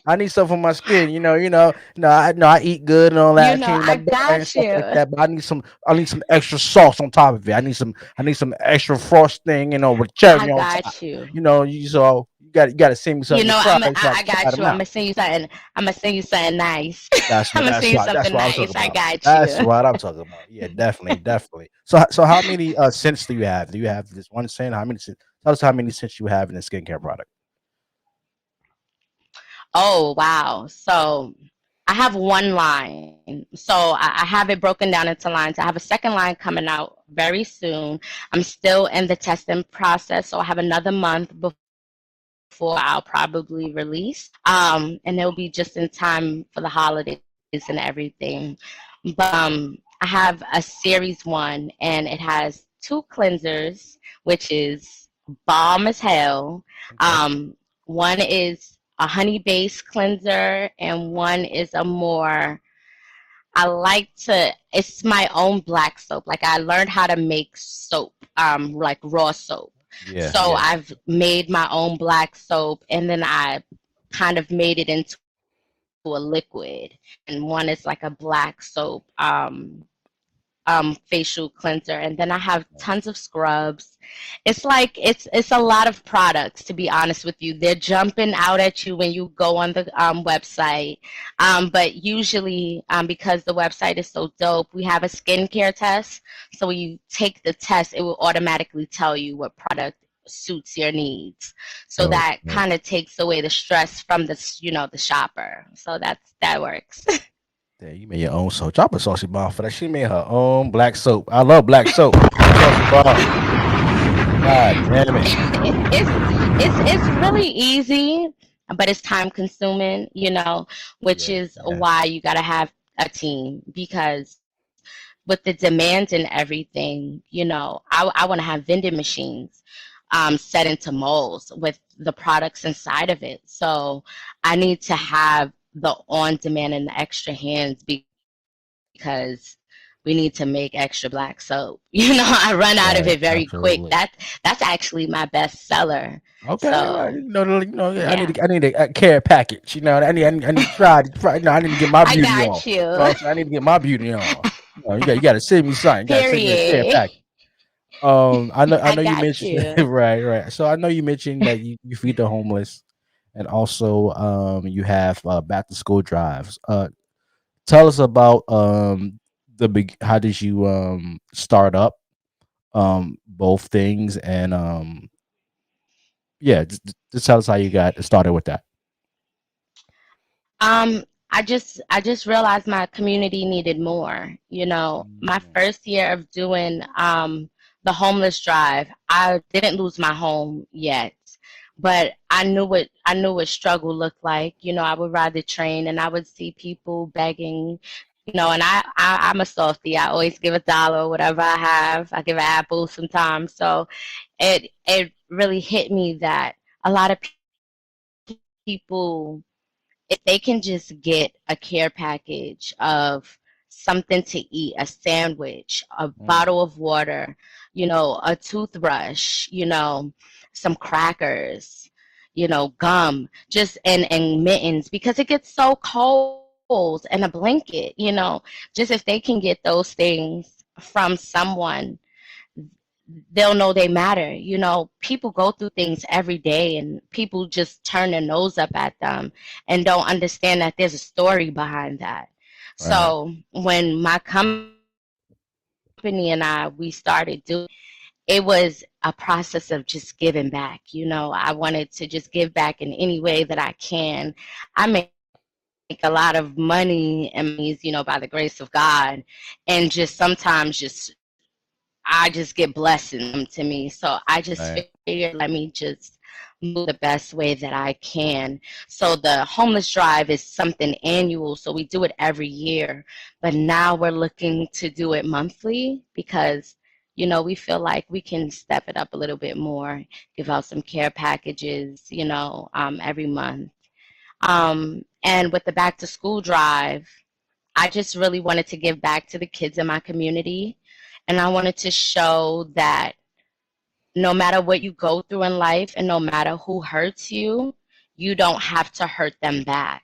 I need something for my skin. I eat good and all that. I got you. Like that, but I need some extra sauce on top of it. I need some extra frosting, with cherry on top. I got you. So you got to send me something. I got you. I'm gonna send you something. I'm gonna send you something nice. I'm gonna send you something nice. I got you. That's what I'm talking about. Yeah, definitely. So how many scents do you have? Do you have this one scent? How many scents? Tell us how many scents you have in a skincare product. Oh wow! So I have one line. So I have it broken down into lines. I have a second line coming out very soon. I'm still in the testing process, so I have another month before I'll probably release. And it'll be just in time for the holidays and everything. But I have a series one, and it has two cleansers, which is bomb as hell. Okay. One is a honey-based cleanser, and one is a more I like to, it's my own black soap. Like I learned how to make soap, like raw soap. Yeah, So yeah. I've made my own black soap and then I kind of made it into a liquid. And one is like a black soap. Facial cleanser, and then I have tons of scrubs. It's like it's a lot of products, to be honest with you. They're jumping out at you when you go on the website, but usually because the website is so dope, we have a skincare test. So when you take the test, it will automatically tell you what product suits your needs. So So, that kind of takes away the stress from the shopper. So that works. yeah, you made your own soap. Drop a saucy bomb for that. She made her own black soap. I love black soap. Saucy bomb. God damn it. It's really easy, but it's time consuming, which Yeah, is yeah. why you gotta have a team because with the demand and everything, I want to have vending machines set into molds with the products inside of it. So I need to have the on demand and the extra hands because we need to make extra black soap. I run out of Right, it very quick. absolutely. That's actually my best seller. Okay, well, So yeah, yeah, I need a care package. I need to try. I need to get my I beauty on. got you. I'm saying? I need to get my beauty on. You got to send me something. You got to send me a care Period. package. I I know you got mentioned you. right, right. So I know you mentioned that you feed the homeless, and also you have back to school drives. Tell us about how did you start up both things, and yeah, just tell us how you got started with that. I just realized my community needed more. My Mm, first year of doing the homeless drive, I didn't lose my home yet, but I knew what struggle looked like. I would ride the train and I would see people begging. And I'm a softie. I always give $1, whatever I have. I give an apple sometimes. So it really hit me that a lot of people, if they can just get a care package of something to eat, a sandwich, a mm, bottle of water, a toothbrush, some crackers, gum, just and mittens because it gets so cold and a blanket, just if they can get those things from someone, they'll know they matter. People go through things every day and people just turn their nose up at them and don't understand that there's a story behind that. right. So when my company and we started doing it was a process of just giving back. I wanted to just give back in any way that I can. I make a lot of money and by the grace of God, and just sometimes just I just get blessings to me. So I just Right. figured let me just move the best way that I can. So the homeless drive is something annual. So we do it every year. But now we're looking to do it monthly because, we feel like we can step it up a little bit more, give out some care packages, every month. And with the back to school drive, I just really wanted to give back to the kids in my community. And I wanted to show that no matter what you go through in life and no matter who hurts you, you don't have to hurt them back.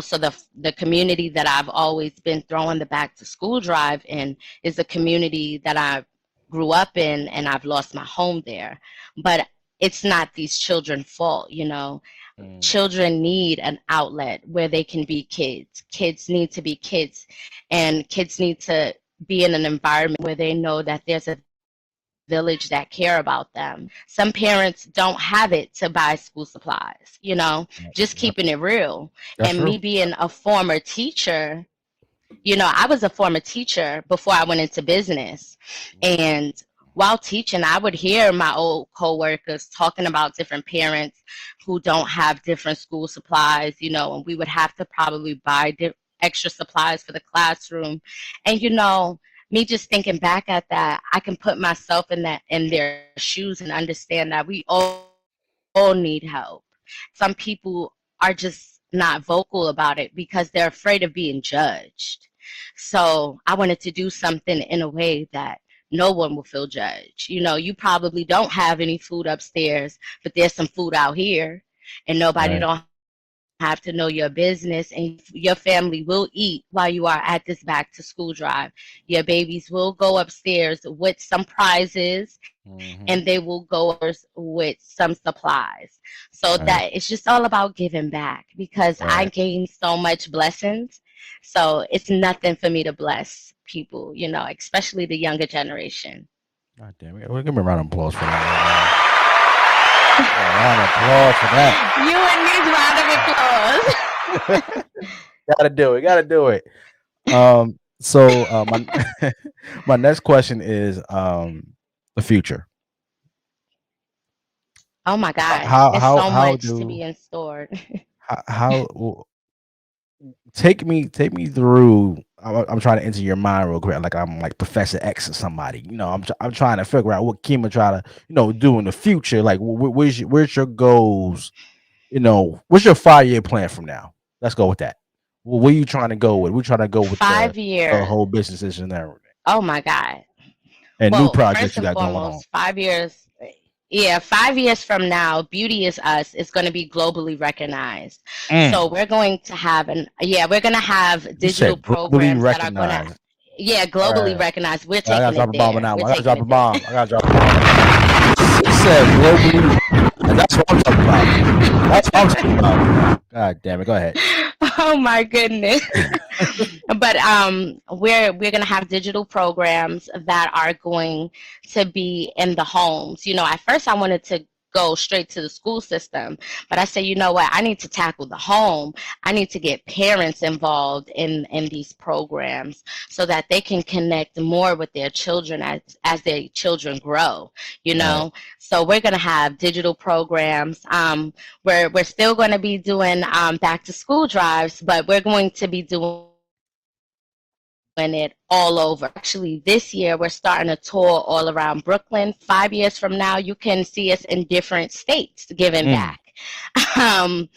So the community that I've always been throwing the back to school drive in is the community that I grew up in and I've lost my home there. But it's not these children's fault. Mm, Children need an outlet where they can be kids. Kids need to be kids, and kids need to be in an environment where they know that there's a village that care about them. Some parents don't have it to buy school supplies, yep, just yep. keeping it real. That's And true. me being a former teacher, I was a former teacher before I went into business. And while teaching, I would hear my old coworkers talking about different parents who don't have different school supplies, and we would have to probably buy extra supplies for the classroom. And, me just thinking back at that, I can put myself in their shoes and understand that we all need help. Some people are just not vocal about it because they're afraid of being judged. So I wanted to do something in a way that no one will feel judged. You know, you probably don't have any food upstairs, but there's some food out here, and nobody Right. don't have to know your business, and your family will eat while you are at this back to school drive. Your babies will go upstairs with some prizes, Mm-hmm. and they will go with some supplies. So Right. that it's just all about giving back because I Right. gained so much blessings. So it's nothing for me to bless people, you know, especially the younger generation. God damn it. Well, give me a round of applause for that. A round of applause for that. You and me, round of applause. Gotta do it. Gotta do it. So my my next question is the future. Oh my God, How there's how so how much to be do in store. how take me through. I'm trying to enter your mind real quick, like I'm like Professor X or somebody. You know, I'm trying to figure out what Keema try to do in the future. Like, where's your goals? You know, what's your 5 year plan from now? Let's go with that. Well, where you trying to go with? We're trying to go with the 5 years. whole businesses and everything, Oh my God. and new Well, projects first you and got going on. foremost, 5 years. Yeah, 5 years from now, Beauty is Us is going to be globally recognized. Mm. So we're going to have we're going to have You digital said globally programs that are going to, recognized. yeah, All globally right. recognized. We're I gotta taking drop it a bomb on there. that We're one. I gotta taking drop a it there. bomb. I gotta drop a bomb. You said globally. That's what I'm talking about. That's what I'm talking about. God damn it. Go ahead. Oh my goodness. But we're gonna have digital programs that are going to be in the homes. You know, at first I wanted to go straight to the school system, but I said, you know what, I need to tackle the home. I need to get parents involved in these programs so that they can connect more with their children as their children grow, you Right. know. So we're gonna have digital programs. We're still going to be doing back to school drives, but we're going to be doing it all over. Actually, this year we're starting a tour all around Brooklyn. 5 years from now, you can see us in different states giving Mm. back. Um,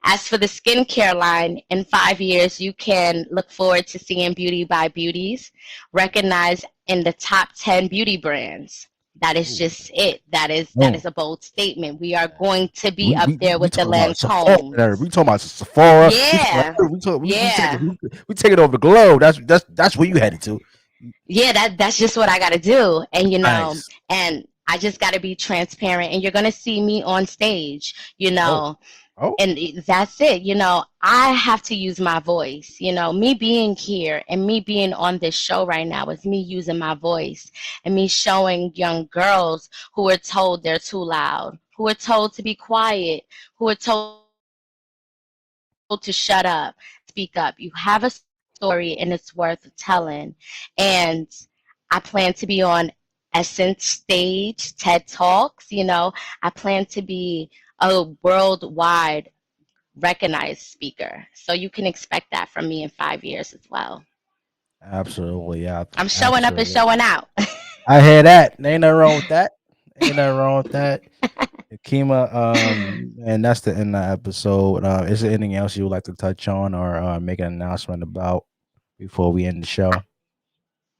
as for the skincare line, in 5 years, you can look forward to seeing Beauty by Beauties recognized in the top 10 beauty brands. That is Ooh. just it. That Oh. is a bold statement. We are going to be We, up we, we there we with the talking about Sephora. Lancomes. We talking about Sephora. Yeah, yeah, We take it over the globe. That's where you headed to. yeah. That's just what I got to do, and you know, Nice. and I just got to be transparent. And you're gonna see me on stage, you Oh. know, Oh. and that's it. You know, I have to use my voice. You know, me being here and me being on this show right now is me using my voice and me showing young girls who are told they're too loud, who are told to be quiet, who are told to shut up, speak up. You have a story and it's worth telling. And I plan to be on Essence Stage, TED Talks, you know. I plan to be a worldwide recognized speaker. So you can expect that from me in 5 years as well. Absolutely. Yeah. I'm showing up and Absolutely. showing out. I hear that. Ain't nothing wrong with that. Ain't nothing wrong with that. Keema, and that's the end of the episode. Is there anything else you would like to touch on or make an announcement about before we end the show?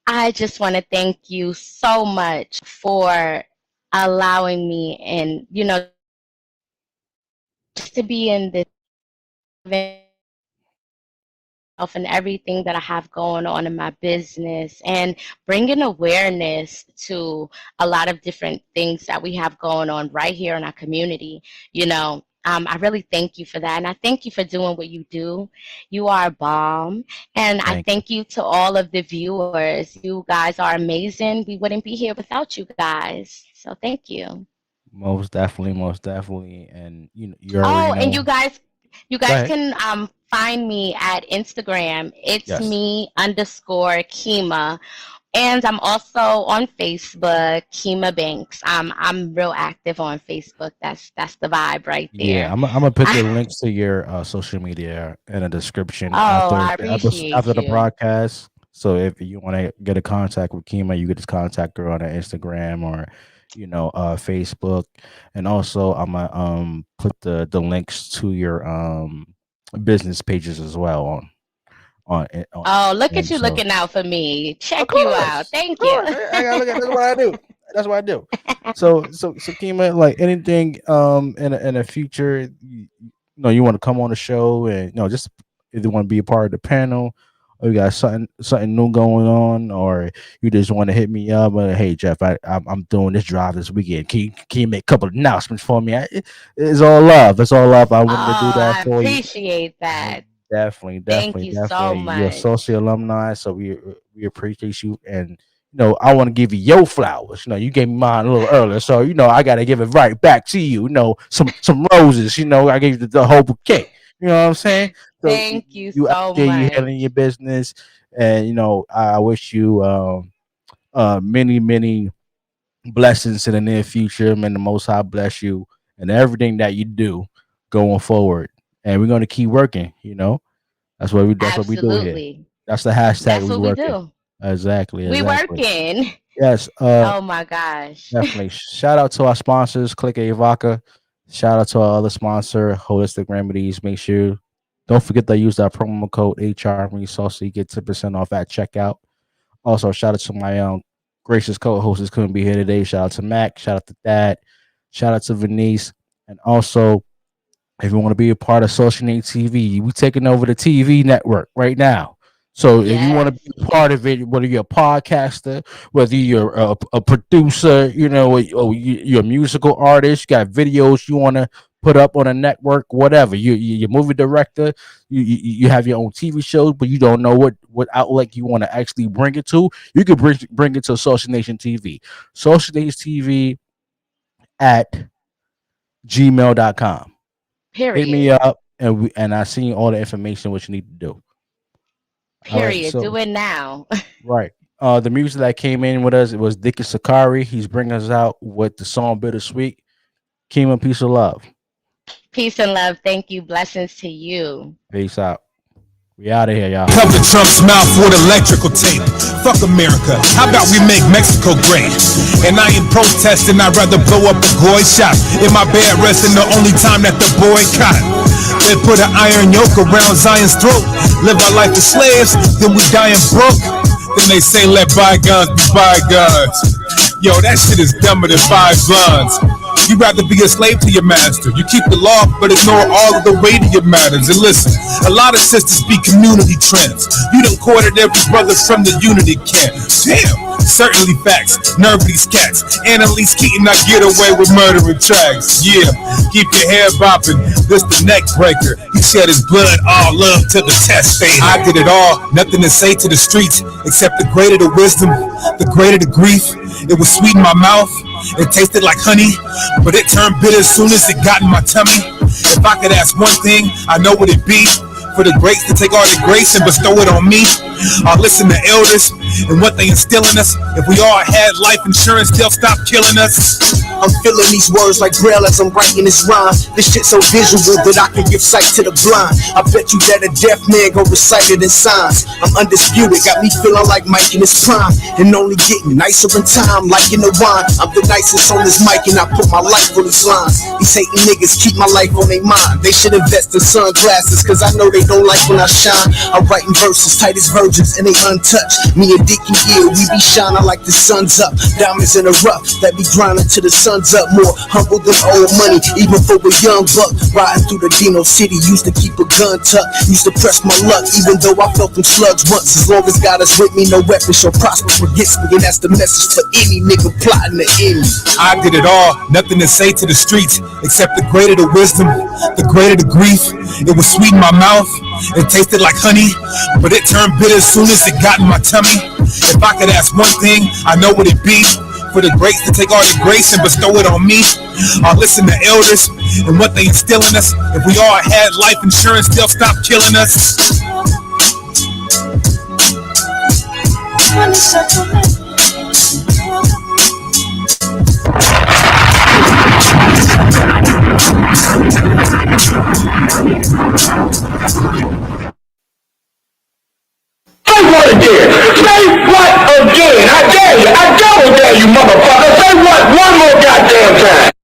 I just want to thank you so much for allowing me and, you know, just to be in this and everything that I have going on in my business and bringing awareness to a lot of different things that we have going on right here in our community. You know, I really thank you for that. And I thank you for doing what you do. You are a bomb. And I Thank you. thank you to all of the viewers. You guys are amazing. We wouldn't be here without you guys. So thank you. Most definitely. And you already Oh, and know. you Go guys ahead. can find me at Instagram. It's Yes. me underscore Keema. And I'm also on Facebook, Keema Bankz. I'm real active on Facebook. That's the vibe right Yeah, there. I'm gonna put the links to your social media in the description Oh, I after appreciate the you. broadcast. So if you want to get a contact with Keema, you could just contact her on her Instagram or Facebook. And also I'm gonna put the links to your business pages as well on Oh, look at Instagram. you So looking out for me. of Check you out. course, of Thank you. course, I gotta look at. That's what I do. That's what I do. So Keema, like anything in the future, you want to come on the show and just if you want to be a part of the panel, or you got something new going on, or you just want to hit me up. Hey Jeff, I'm doing this drive this weekend. Can you make a couple of announcements for me? It's all love. It's all love. I Oh, wanted to do that I for you. appreciate that. Definitely, Thank definitely, you so definitely. You're a much. Saucy alumni, so we appreciate you. And I want to give you your flowers. You gave me mine a little earlier, so I gotta give it right back to you. Some roses. I gave you the whole bouquet. You know what I'm saying? So Thank you you out so there, you much. handling your business, and I wish you many many blessings in the near future. May the Most High bless you and everything that you do going forward. And we're gonna keep working. That's what we do here. Absolutely. That's the hashtag That's we what we working. do. Exactly, We exactly. working. Yes, Oh my gosh. definitely. Shout out to our sponsors, Click A Vodka. Shout out to our other sponsor, Holistic Remedies. Make sure don't forget to use that promo code HR so you get 10% off at checkout. Also, shout out to my gracious co-hosts who couldn't be here today. Shout out to Mac. Shout out to Dad. Shout out to Venice. And also, if you want to be a part of Saucy Nation TV, we taking over the TV network right now. So if you want to Yes. be a part of it, whether you're a podcaster, whether you're a producer, or you're a musical artist, you got videos you want to put up on a network, whatever. You're a movie director, you have your own TV shows, but you don't know what outlet you want to actually bring it to. You can bring it to Saucy Nation TV. Saucy Nation TV at gmail.com. Hit me Period. up and I seen all the information what you need to do. All right, Period. so Do it now. right. The music that came in with us, it was Dickie Sakari. He's bringing us out with the song Bittersweet. Keema, peace of love. Peace and love. Thank you. Blessings to you. Peace out. We out of here, y'all. Cover Trump's mouth with electrical tape. Fuck America. How about we make Mexico great? And I ain't protesting. I'd rather blow up a goy shop in my bed resting the only time that the boycott. They put an iron yoke around Zion's throat. Live our life as slaves, then we dying broke. Then they say let bygones be bygones. Yo, that shit is dumber than 5 blondes. You'd rather be a slave to your master. You keep the law, but ignore all of the weightier matters. And listen, a lot of sisters be community trends. You done courted every brother from the unity camp. Damn, certainly facts. Nerve these cats. Annalise Keaton, I get away with murdering tracks. Yeah, keep your hair bopping. This the neck breaker. He shed his blood, all love to the testator. I did it all, nothing to say to the streets, except the greater the wisdom, the greater the grief. It was sweet in my mouth. It tasted like honey, but it turned bitter as soon as it got in my tummy. If I could ask one thing, I know what it'd be. For the greats to take all the grace and bestow it on me. I'll listen to elders and what they instill in us. If we all had life insurance, they'll stop killing us. I'm feeling these words like Braille as I'm writing this rhyme. This shit so visual that I can give sight to the blind. I bet you that a deaf man gon' recite it in signs. I'm undisputed, got me feeling like Mike in his prime. And only getting nicer in time, like in the wine. I'm the nicest on this mic and I put my life on these lines. These hating niggas keep my life on their mind. They should invest in sunglasses, cause I know they don't like when I shine. I'm writing verses, tight as virgins and they untouched. Me and Dickie here, we be shining like the sun's up. Diamonds in the rough, that be grinding to the sun's up. More humble than old money, even for a young buck. Riding through the Dino City, used to keep a gun tucked. Used to press my luck, even though I felt them slugs once. As long as God is with me, no weapon shall prosper against me. And that's the message for any nigga plotting to end me. I did it all, nothing to say to the streets, except the greater the wisdom, the greater the grief. It was sweet in my mouth, it tasted like honey, but it turned bitter as soon as it got in my tummy. If I could ask one thing, I know what it'd be. For the greats to take all the grace and bestow it on me. I'll listen to elders and what they instill in us. If we all had life insurance, they'll stop killing us. what again? Say what again? I dare you. I double dare you, motherfucker. Say what one more goddamn time.